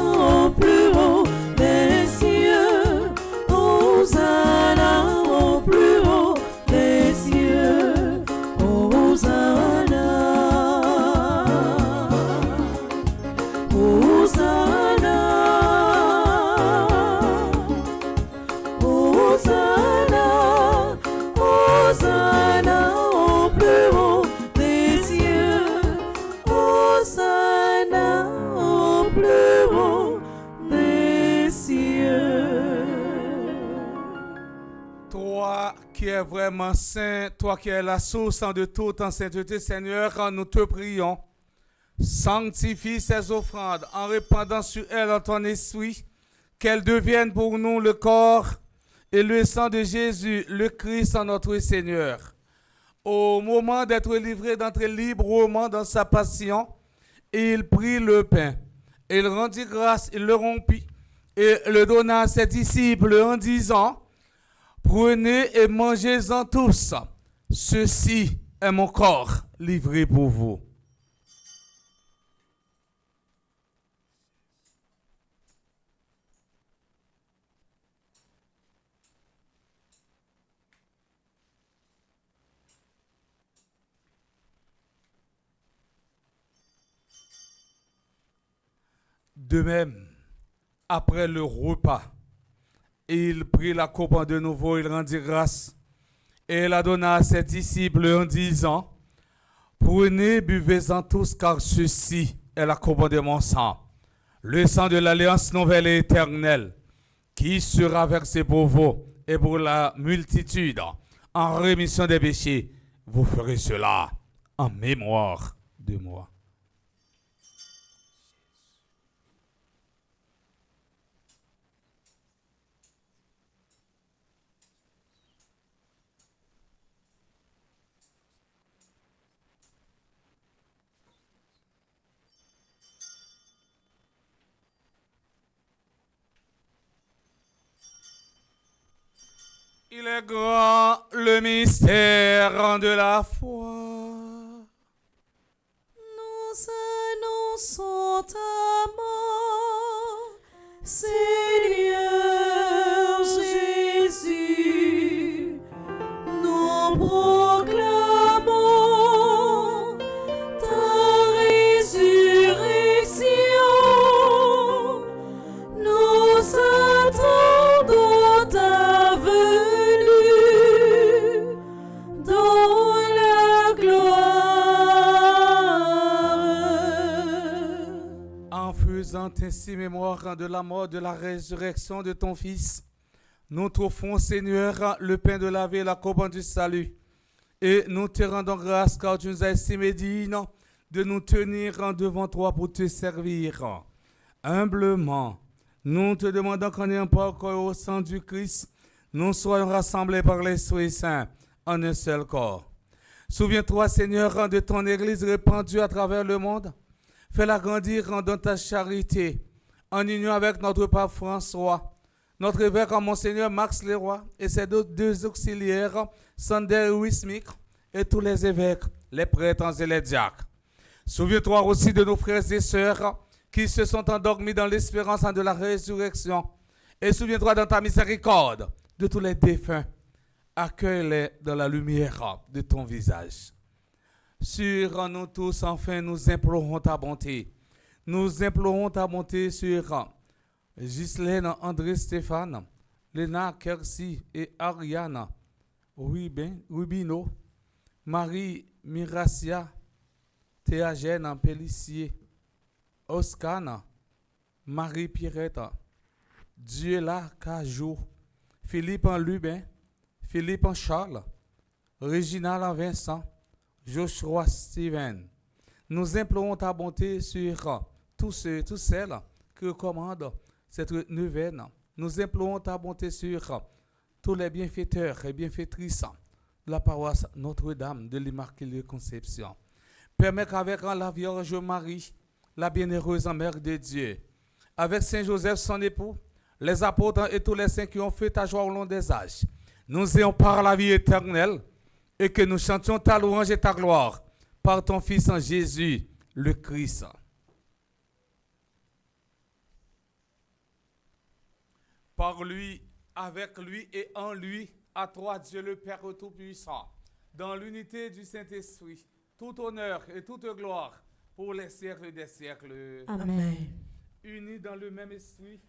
au plus haut des cieux, Hosanna au plus haut des cieux, Hosanna, Hosanna, Hosanna, Hosanna au plus haut des cieux, Hosanna au plus haut des cieux. Toi qui es vraiment saint, toi qui es la source de toute en sainteté, Seigneur, nous te prions. Sanctifie ces offrandes en répandant sur elles ton esprit, qu'elles deviennent pour nous le corps et le sang de Jésus, le Christ, notre Seigneur. Au moment d'être livré, d'entrer librement dans sa passion, il prit le pain, il rendit grâce, il le rompit et le donna à ses disciples en disant: prenez et mangez-en tous, ceci est mon corps livré pour vous. De même, après le repas, il prit la coupe de nouveau, il rendit grâce et la donna à ses disciples en disant: prenez, buvez-en tous, car ceci est la coupe de mon sang, le sang de l'alliance nouvelle et éternelle, qui sera versé pour vous et pour la multitude en rémission des péchés. Vous ferez cela en mémoire de moi. Il est grand le mystère de la foi. Nous annonçons ta mort, Seigneur Jésus. Nous proclamons ta résurrection. Nous attendons ta venue dans la gloire. En faisant ainsi mémoire de la mort, de la résurrection de ton Fils, nous t'offrons, Seigneur, le pain de la vie et la couronne du salut. Et nous te rendons grâce car tu nous as estimé digne de nous tenir devant toi pour te servir. Humblement, nous te demandons qu'en ayant pas encore au sang du Christ, nous soyons rassemblés par l'Esprit Saint en un seul corps. Souviens-toi, Seigneur, de ton Église répandue à travers le monde. Fais-la grandir dans ta charité, en union avec notre pape François, notre évêque Monseigneur Max Leroy et ses deux auxiliaires, Sander Wismik, et tous les évêques, les prêtres et les diacres. Souviens-toi aussi de nos frères et sœurs qui se sont endormis dans l'espérance de la résurrection. Et souviens-toi dans ta miséricorde de tous les défunts. Accueille-les dans la lumière de ton visage. Sur nous tous, enfin, nous implorons ta bonté. Nous implorons ta bonté sur Ghislaine, André Stéphane, Léna, Kersi et Ariane, Rubino, Marie Miracia, Théagène, Pellissier, Oscane, Marie Pierrette, Dieu-la Cajou, Philippe en Lubin, Philippe en Charles, Réginald en Vincent, Joshua Steven. Nous implorons ta bonté sur tous celles que commande cette neuvaine. Nous implorons ta bonté sur tous les bienfaiteurs et bienfaitrices de la paroisse Notre-Dame de l'Immaculée Conception. Permets qu'avec la Vierge Marie, la bienheureuse mère de Dieu, avec Saint Joseph son époux, les apôtres et tous les saints qui ont fait ta joie au long des âges, nous ayons par la vie éternelle et que nous chantions ta louange et ta gloire par ton Fils en Jésus, le Christ. Par lui, avec lui et en lui, à toi Dieu le Père Tout-Puissant, dans l'unité du Saint-Esprit, tout honneur et toute gloire pour les siècles des siècles. Amen. Unis dans le même esprit,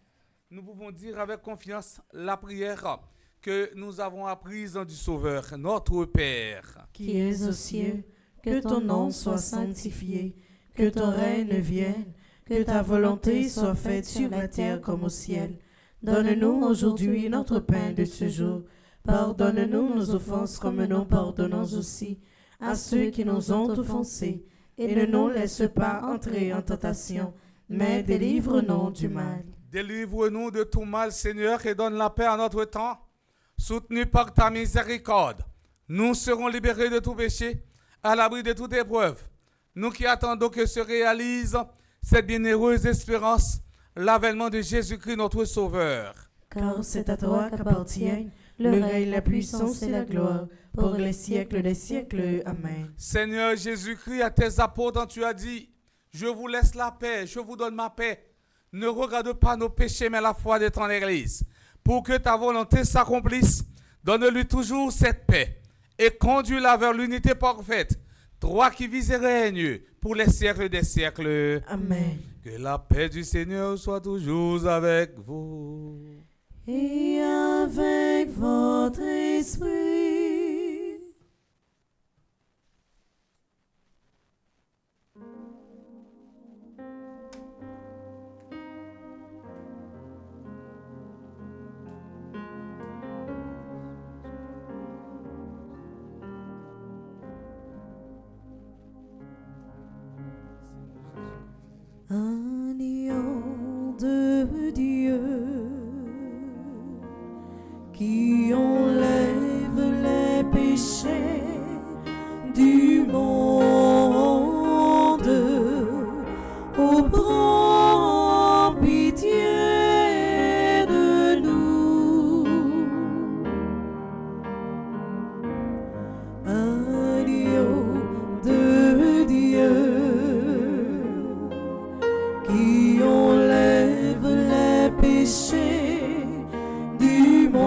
nous pouvons dire avec confiance la prière que nous avons apprise du Sauveur, notre Père. Qui es aux cieux, que ton nom soit sanctifié, que ton règne vienne, que ta volonté soit faite sur la terre comme au ciel. Donne-nous aujourd'hui notre pain de ce jour. Pardonne-nous nos offenses comme nous pardonnons aussi à ceux qui nous ont offensés. Et ne nous laisse pas entrer en tentation, mais délivre-nous du mal. Délivre-nous de tout mal, Seigneur, et donne la paix à notre temps. Soutenus par ta miséricorde, nous serons libérés de tout péché, à l'abri de toute épreuve. Nous qui attendons que se réalise cette bienheureuse espérance, l'avènement de Jésus-Christ, notre Sauveur. Car c'est à toi qu'appartiennent le règne, la puissance et la gloire, pour les siècles des siècles. Amen. Seigneur Jésus-Christ, à tes apôtres, tu as dit, je vous laisse la paix, je vous donne ma paix. Ne regarde pas nos péchés, mais la foi de ton Église. Pour que ta volonté s'accomplisse, donne-lui toujours cette paix et conduis-la vers l'unité parfaite. Toi qui vis et règnes pour les siècles des siècles. Amen. Que la paix du Seigneur soit toujours avec vous. Et avec votre esprit. qui enlève les péchés du monde. Ô prends pitié de nous. Agneau de Dieu, qui enlève les péchés du monde.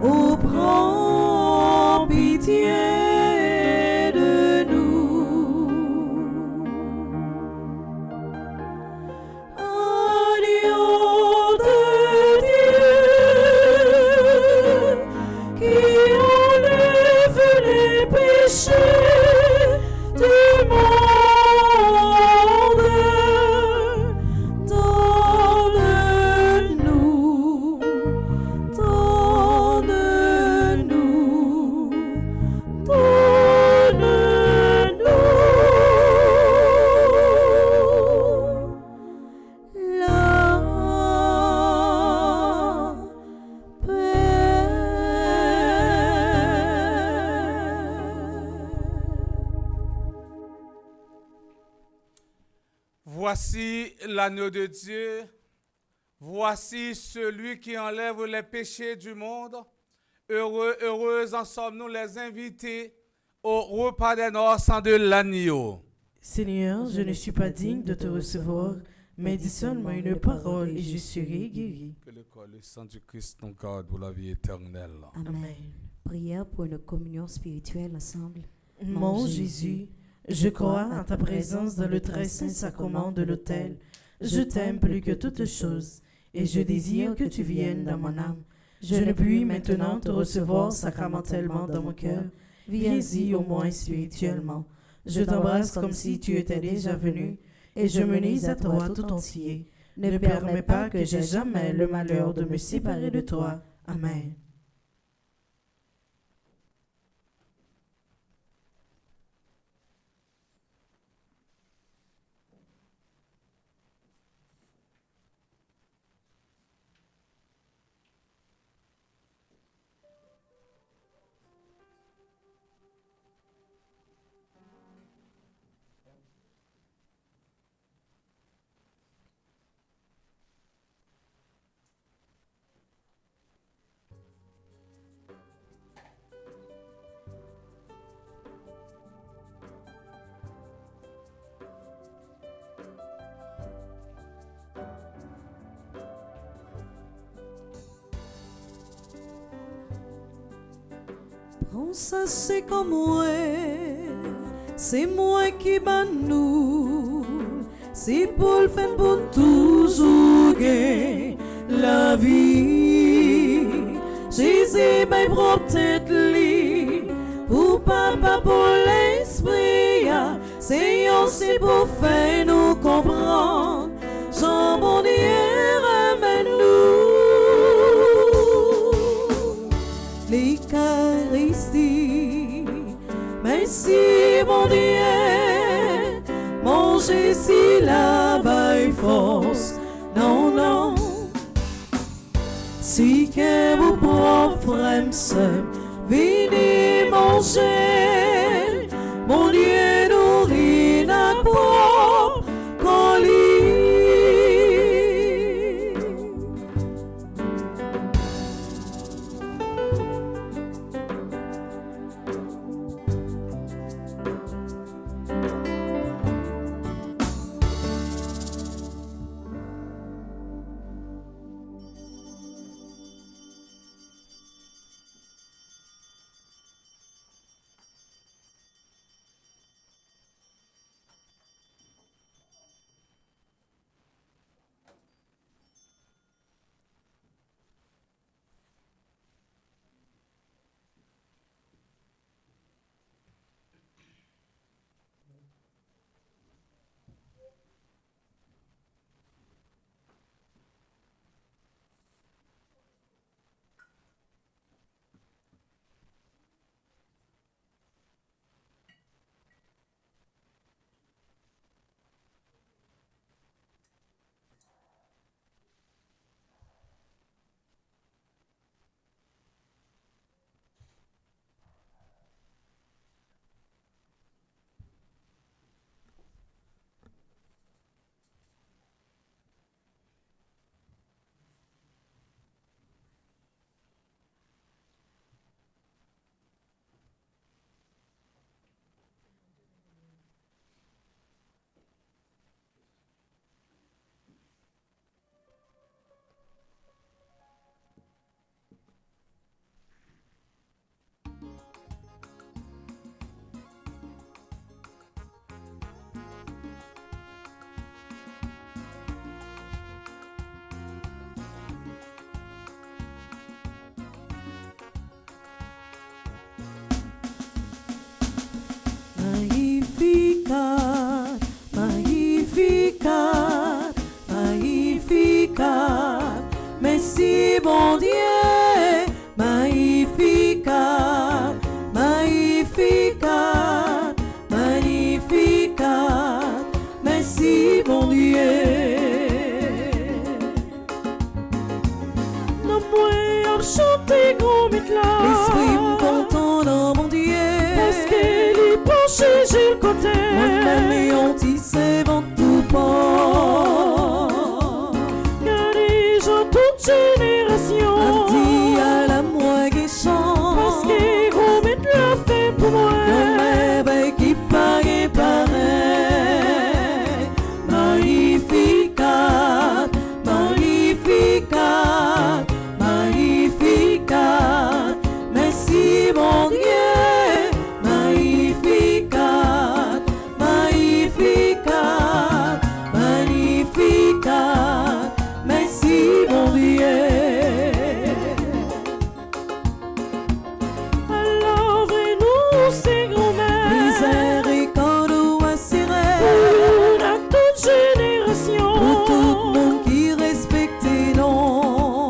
Ô prends pitié de nous. Agneau de Dieu, qui enlève les péchés du monde, donne-nous, donne-nous, donne-nous la paix. Voici l'agneau de Dieu. Voici celui qui enlève les péchés du monde. Heureux, heureuses en sommes-nous les invités au repas des noces de l'agneau. Seigneur, je ne suis pas digne de te recevoir, mais dis seulement une parole et je serai guéri. Que le corps et le sang du Christ nous garde pour la vie éternelle. Amen. Prière pour une communion spirituelle ensemble. Mon Jésus, je crois en ta présence dans le très saint sacrement de l'autel. Je t'aime plus que toutes choses et je désire que tu viennes dans mon âme. Je ne puis maintenant te recevoir sacramentellement dans mon cœur. Viens-y au moins spirituellement. Je t'embrasse comme si tu étais déjà venu et je me lis à toi tout entier. Ne permets pas que j'aie jamais le malheur de me séparer de toi. Amen. Prends ça, c'est comme moi, c'est moi qui nous, c'est pour le faire pour toujours gagner la vie. Jésus m'a propre tête li, pour papa, pour l'esprit, Seigneur, c'est pour faire nous comprendre, Jean bon Dieu, ramène-nous. L'Eucharistie, merci mon Dieu, manger si la baille force, non, non, si que vous propres frères, venez manger, mon Dieu nourrit notre propre colis. merci mon Dieu, magnificat, magnificat, magnificat, merci mon Dieu. Non, moi, on chante comme it là. L'esprit me content dans mon Dieu, Parce qu'il est penché, j'ai le côté. moi-même et on tissait vent tout port. Car les gens toute génération. Dit à la moi qui chante, Parce qu'il remet la fin pour moi. un merveille qui paraît pareil. Magnificat, magnificat, magnificat, merci mon Dieu, magnificat, magnificat, magnificat, merci mon Dieu. Alors nous c'est grand-mère. Miséricorde ou assuré, Pour la toute génération. pour tout le monde qui respecte non.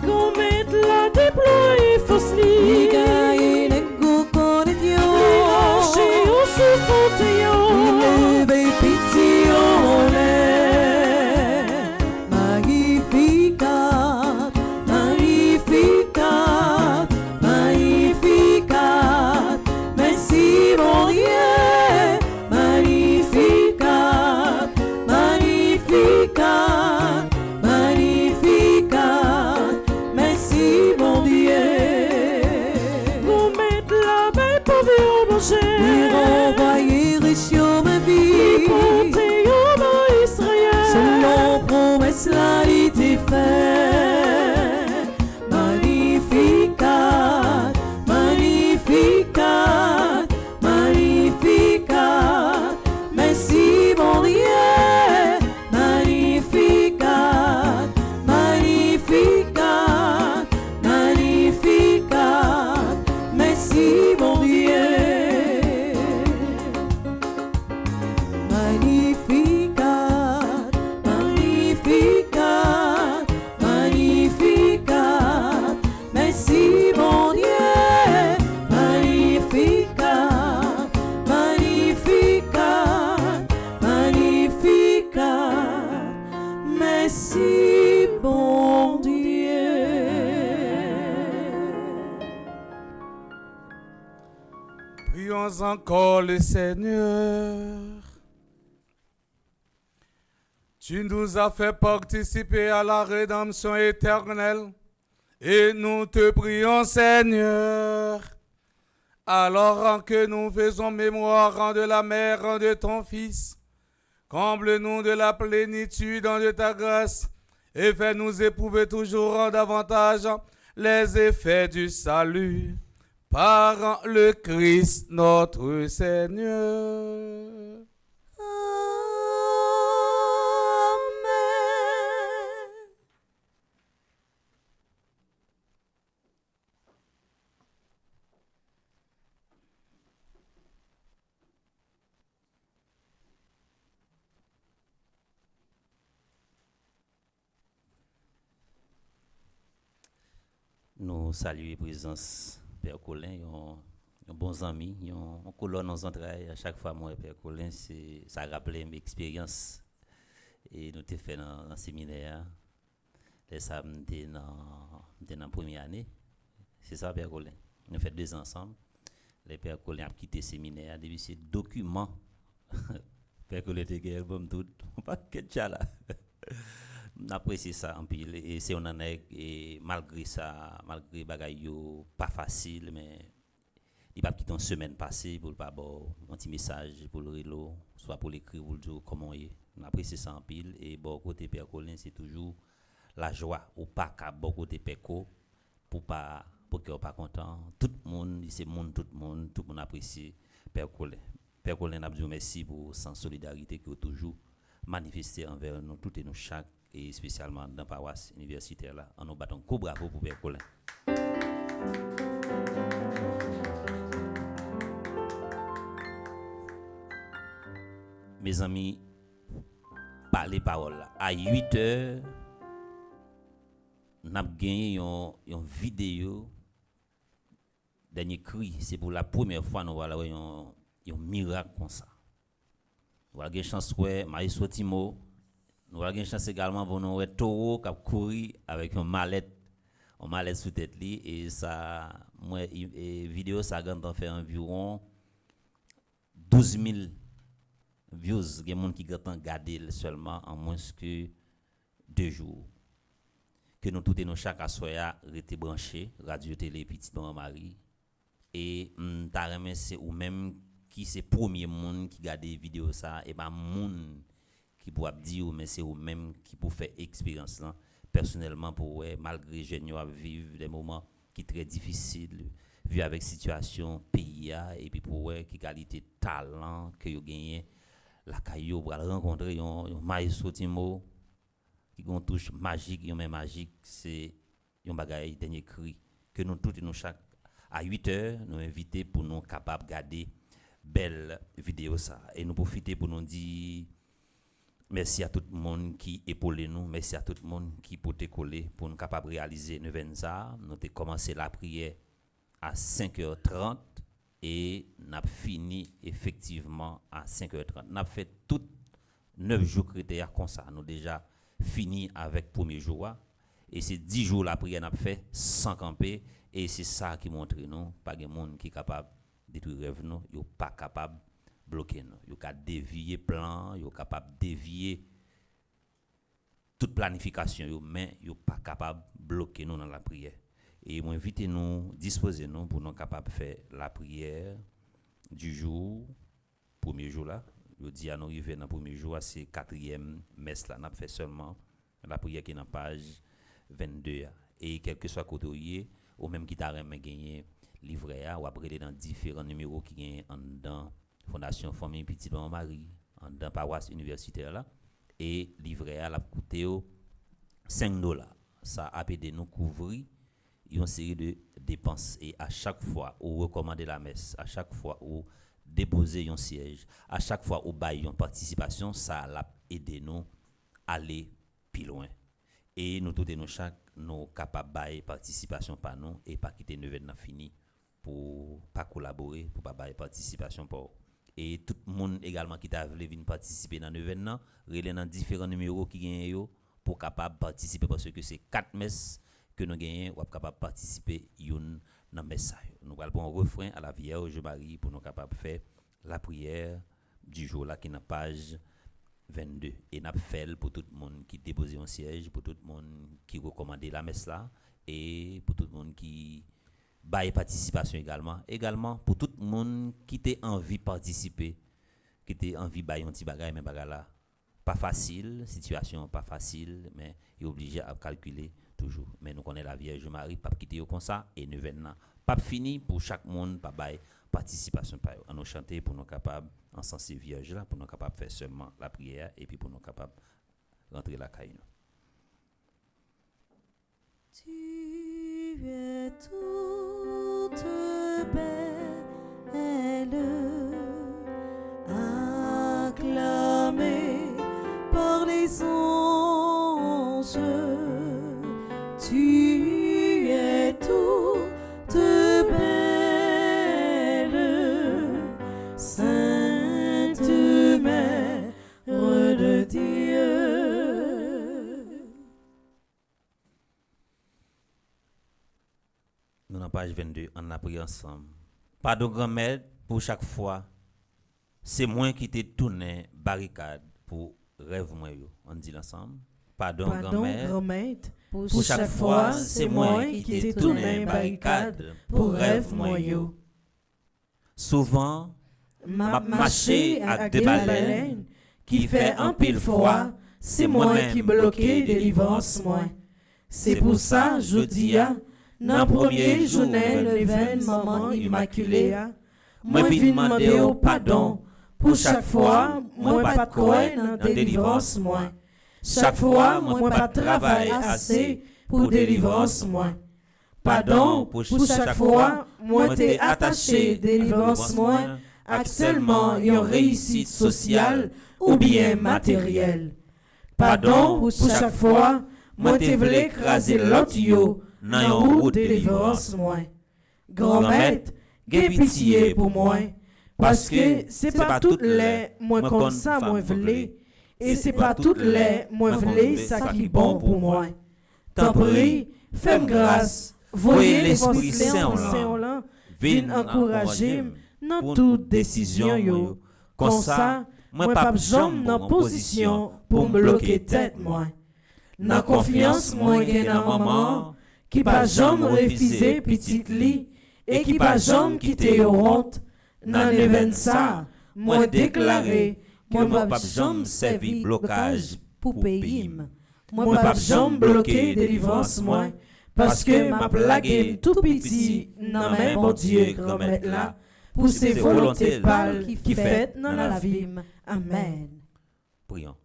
Qu'on mette la déploie fausse Liga lit. et nego con Dieu, Lâché au souffle leve pitié en l'air. Magnificat, magnificat, magnificat, merci mon Dieu, magnificat, magnificat, magnificat, merci mon Dieu. Qu'on mette la main pour vivre Et manger. renvoyer riche ma vie, Porter au nom Israël. selon promesse la il t'est fait. Magnificat, magnificat, magnificat, merci mon Dieu, magnificat, magnificat, magnificat, merci mon Dieu. Magnificat, magnificat, magnificat, merci mon Dieu, magnificat, magnificat, magnificat, merci bon Dieu. Prions encore le Seigneur. Tu nous as fait participer à la rédemption éternelle et nous te prions, Seigneur. Alors que nous faisons mémoire de la mère de ton Fils, comble-nous de la plénitude de ta grâce et fais-nous éprouver toujours davantage les effets du salut par le Christ notre Seigneur. Amen. Nous saluons la présence Père Colin, un bon ami, un colonne nos entrailles. À chaque fois, moi, Père Colin, ça rappelait mes expériences. Et nous avons fait dans le séminaire. Les samedis dans la première année. C'est ça, Père Colin. Nous avons fait 2 ans ensemble. Le Père Colin a quitté le séminaire. Depuis ces documents, Père Colin était guère comme tout. Pas que tcha là. J'apprécie ça en pile et c'est on en est et malgré ça malgré bagay yo pas facile mais il pas quitter une semaine passée pour pas bon un petit message pour le relo soit pour l'écrire pour le dire comment est j'apprécie ça en pile et bon côté Père Colin c'est toujours la joie ou pas qu'à bon côté Péco pour pas pour que pas content tout le monde c'est tout le monde apprécie Père Colin n'a dit merci pour sa solidarité que toujours manifester envers nous toutes et nous chaque et spécialement dans la paroisse universitaire là. En nous battons un coup bravo pour Père Colin. Mes amis, parler parole là. À 8 heures, n'a gagné une vidéo dernier cri. C'est pour la première fois nous voilà un miracle comme ça. Nous avons une chance ouais Maïso Timo. Nous avons une chance également pour nous Toro qui a couru avec une mallette sous tête li et ça moi vidéo ça a fait environ 12 000 views. Il y a des gens qui ont regardé seulement en moins que 2 jours. Que nous tous nos chaque soir rester branchés radio télé petit maman Marie et c'est ou même qui c'est premier monde qui regarde vidéo ça et pas monde qui pour dire mais c'est ou même qui pour faire expérience là personnellement pour malgré jeune à vivre des moments qui très difficiles vu avec situation pays et puis pour qui qualité talent que yo gagné la caillou pour rencontrer un Maïso Timo qui gon touche magique yon même magique c'est un bagage dernier cri que nous tous nous chaque à 8 heures nous inviter pour nous capable garder belle vidéo ça et nous profiter pour nous dire merci à tout le monde qui épaule nous, merci à tout le monde qui peut te coller pour nous capable réaliser neuvaine ça. Nous avons commencé la prière à 5h30 et nous avons fini effectivement à 5h30. Nous avons fait tout 9 jours critères comme ça. Nous avons déjà fini avec le premier jour et c'est 10 jours la prière nous avons fait sans camper et c'est ça qui montre nous pas de monde qui est capable de détruire rêve nous, yo pas capable bloquer nous. Yo capable dévier plan, yo capable dévier toute planification yo mais yo pas capable bloquer nous dans la prière. Et moi invite nous disposer nous pour nous capable faire la prière du jour premier jour là. Yo dit à nous arriver dans premier jour c'est 4e messe là, n'a fait seulement la prière qui est dans page 22 et quel que soit côté ou même qui t'a remis gagner livret ou après dans différents numéros qui gagne en dedans Fondation Famille Petit Maman Marie en dans paroisse universitaire là et livret à la coûté $5. Ça a aidé nous couvrir une série de dépenses et à chaque fois où recommander la messe, à chaque fois où déposer un siège, à chaque fois où bailler une participation, ça a aidé nous aller plus loin. Et nous tous nous chaque nous capable bailler participation par nous et pas quitter neuvaine fini pour pas collaborer pour pas bailler participation pour et tout le monde également qui t'a voulu venir participer dans l'événement relais dans différents numéros qui gagnent pour capable participer parce que c'est 4 messes que nous gagnons ou capable participer une dans messe. Nous allons bon refrain à la Vierge Marie pour nous capable faire la prière du jour là qui est dans page 22 et n'a fait pour tout le monde qui dépose un siège, pour tout le monde qui recommande la messe là et pour tout le monde qui bail participation également pour tout le monde qui a envie de participer, qui a envie de bailler un petit bagage mais bagage là pas facile, situation pas facile mais il est obligé à calculer toujours. Mais nous connaissons la Vierge Marie pas quitter comme ça et neuvaine pas fini pour chaque monde pas bail participation par on nous chanter pour nous capable en sens vierge là pour nous capable faire seulement la prière et puis pour nous capable rentrer la caille. Tu es toute belle, acclamée par les anges. Tu es toute belle, Sainte Mère de Dieu. Nous dans page 22, on a prié ensemble. Pardon grand-mère pour chaque fois. C'est moi qui t'ai tourné barricade pour rêve moi yo. On dit ensemble. Pardon grand-mère pour chaque fois, c'est moi qui t'ai tourné barricade pour rêve moi yo. Souvent m'a marché avec des baleines qui fait un pile fois, c'est moi qui bloqué délivrance moi. C'est pour ça je dis dans premier journée le l'événement maman immaculée moi vinn demander au pardon pour chaque fois moi pas de croire dans délivrance moi. Chaque fois moi pas travail assez pour délivrance moi. Pardon pour chaque fois moi t'ai attaché délivrance moi avec seulement une réussite sociale ou bien matérielle. Pardon pour chaque fois, moi te vle écraser l'autre yo, dans yon route délivrance moi. Grand maître, gay pitié pour moi, parce que c'est pas toutes les moi comme ça moi vle, et c'est pas toutes les moi vle ça qui bon pour moi. T'en prie, fais-moi grâce, voyez l'Esprit Saint là, viens encourager dans toute décision yo. Comme ça, moi pas jambe dans position pour me bloquer tête moi. Dans confiance moi gain dans maman qui pas jambe refuser petite li et qui pas jambe quitter honte. Dans l'événement ça, moi déclarer que moi pas jambe servi blocage pour payer. Moi pas jambe bloquer délivrance moi parce que m'a plagué tout petit dans même bon Dieu grand maître là pour ses volontés pâles qui fait dans la vie. Amen. Prions.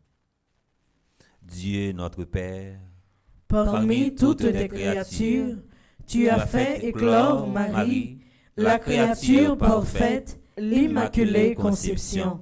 Dieu notre Père, parmi toutes les créatures, tu as fait éclore Marie, la créature parfaite, l'Immaculée Conception.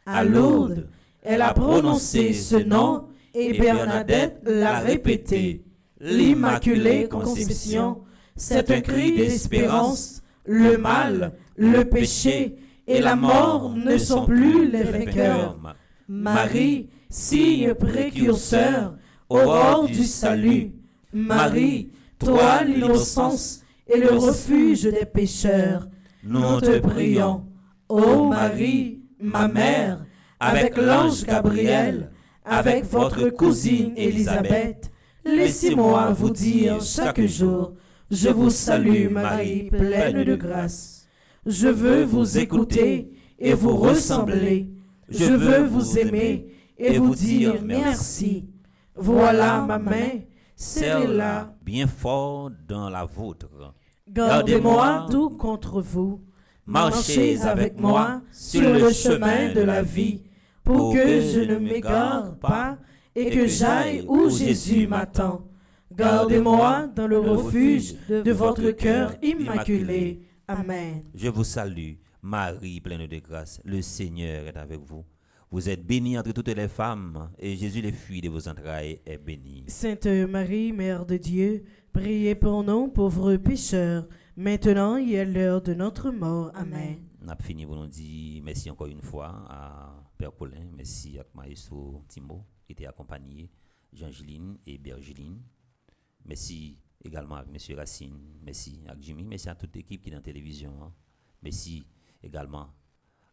À Lourdes, elle a prononcé ce nom et Bernadette l'a répété. L'Immaculée Conception, c'est un cri d'espérance. Le mal, le péché et la mort ne sont plus les vainqueurs. Marie, signe précurseur, aurore du salut. Marie, toi l'innocence et le refuge des pécheurs. Nous te prions, ô Marie, ma mère, avec l'ange Gabriel, avec votre cousine Élisabeth, laissez-moi vous dire chaque jour, je vous salue Marie, pleine de grâce. Je veux vous écouter et vous ressembler. Je veux vous aimer et vous dire merci. Voilà ma main, serrez-la bien fort dans la vôtre. Gardez-moi tout contre vous. Marchez avec moi sur le chemin de la vie pour que je ne m'égare pas et que j'aille où Jésus m'attend. Gardez-moi dans le refuge de votre cœur immaculé. Amen. Je vous salue, Marie, pleine de grâce. Le Seigneur est avec vous. Vous êtes bénie entre toutes les femmes, et Jésus, le fruit de vos entrailles, est béni. Sainte Marie, Mère de Dieu, priez pour nous pauvres pécheurs, maintenant et à l'heure de notre mort. Amen. On a fini pour nous dire merci encore une fois à Père Colin, merci à Maestro Timo, qui était accompagné, Jean-Giline et Bergeline. Merci également à M. Racine, merci à Jimmy, merci à toute l'équipe qui est dans la télévision. Merci également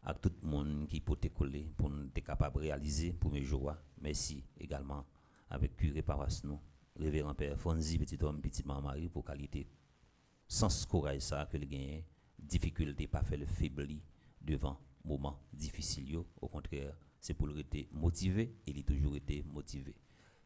à tout le monde qui peut te coller pour nous être capable de réaliser pour mes joies. Merci également avec curé paroisse nous, révérend Père Fonzi, petit homme, petit maman Marie, pour qualité, sans courage ça que le gain, difficulté, pas faire le faibli devant moments difficiles. Au contraire, c'est pour le rester motivé et il a toujours été motivé.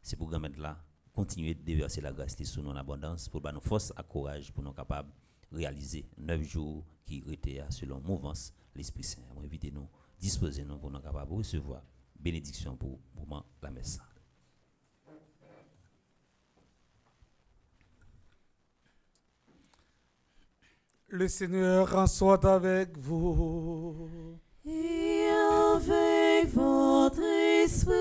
C'est pour mettre là, continuer de déverser la grâce sur nous en abondance pour nous force et courage pour nous capables de réaliser 9 jours qui étaient selon mouvance l'Esprit Saint. Invitez-nous, disposez-nous pour nous capables de recevoir bénédiction pour le moment la messe. Le Seigneur en soit avec vous. Et avec votre esprit.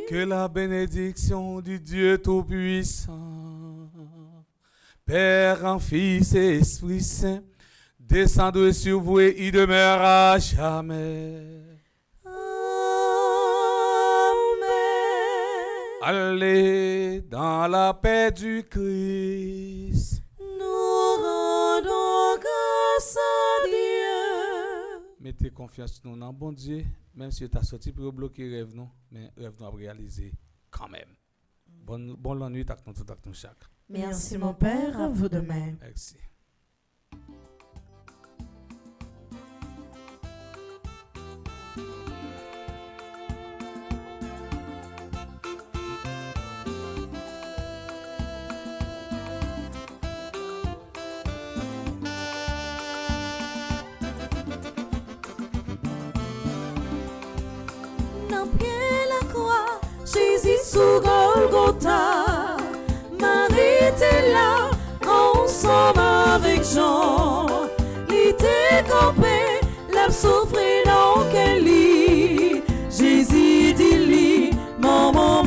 Que la bénédiction du Dieu Tout-Puissant, Père, en Fils et Esprit Saint, descende sur vous et y demeure à jamais. Amen. Allez dans la paix du Christ. Nous rendons grâce à Dieu. Mettez confiance dans nous, bon Dieu, même si tu as sorti pour bloquer rêve nous, mais rêve nous à réaliser quand même. Bonne nuit à tout chaque. Merci mon Père, à vous de même. Merci. Jésus sous Golgotha, Marie était là, ensemble avec Jean. Il était campé, l'a souffert dans quel lit. Jésus dit lui, maman,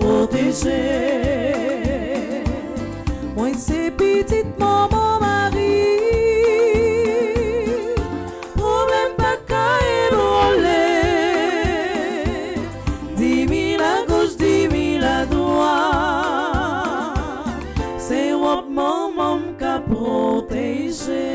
protéger. Moi c'est petite maman Marie, problème pas qu'à ébranler. 10 000 à gauche, 10 000 à droite, c'est votre maman qu'a protégé.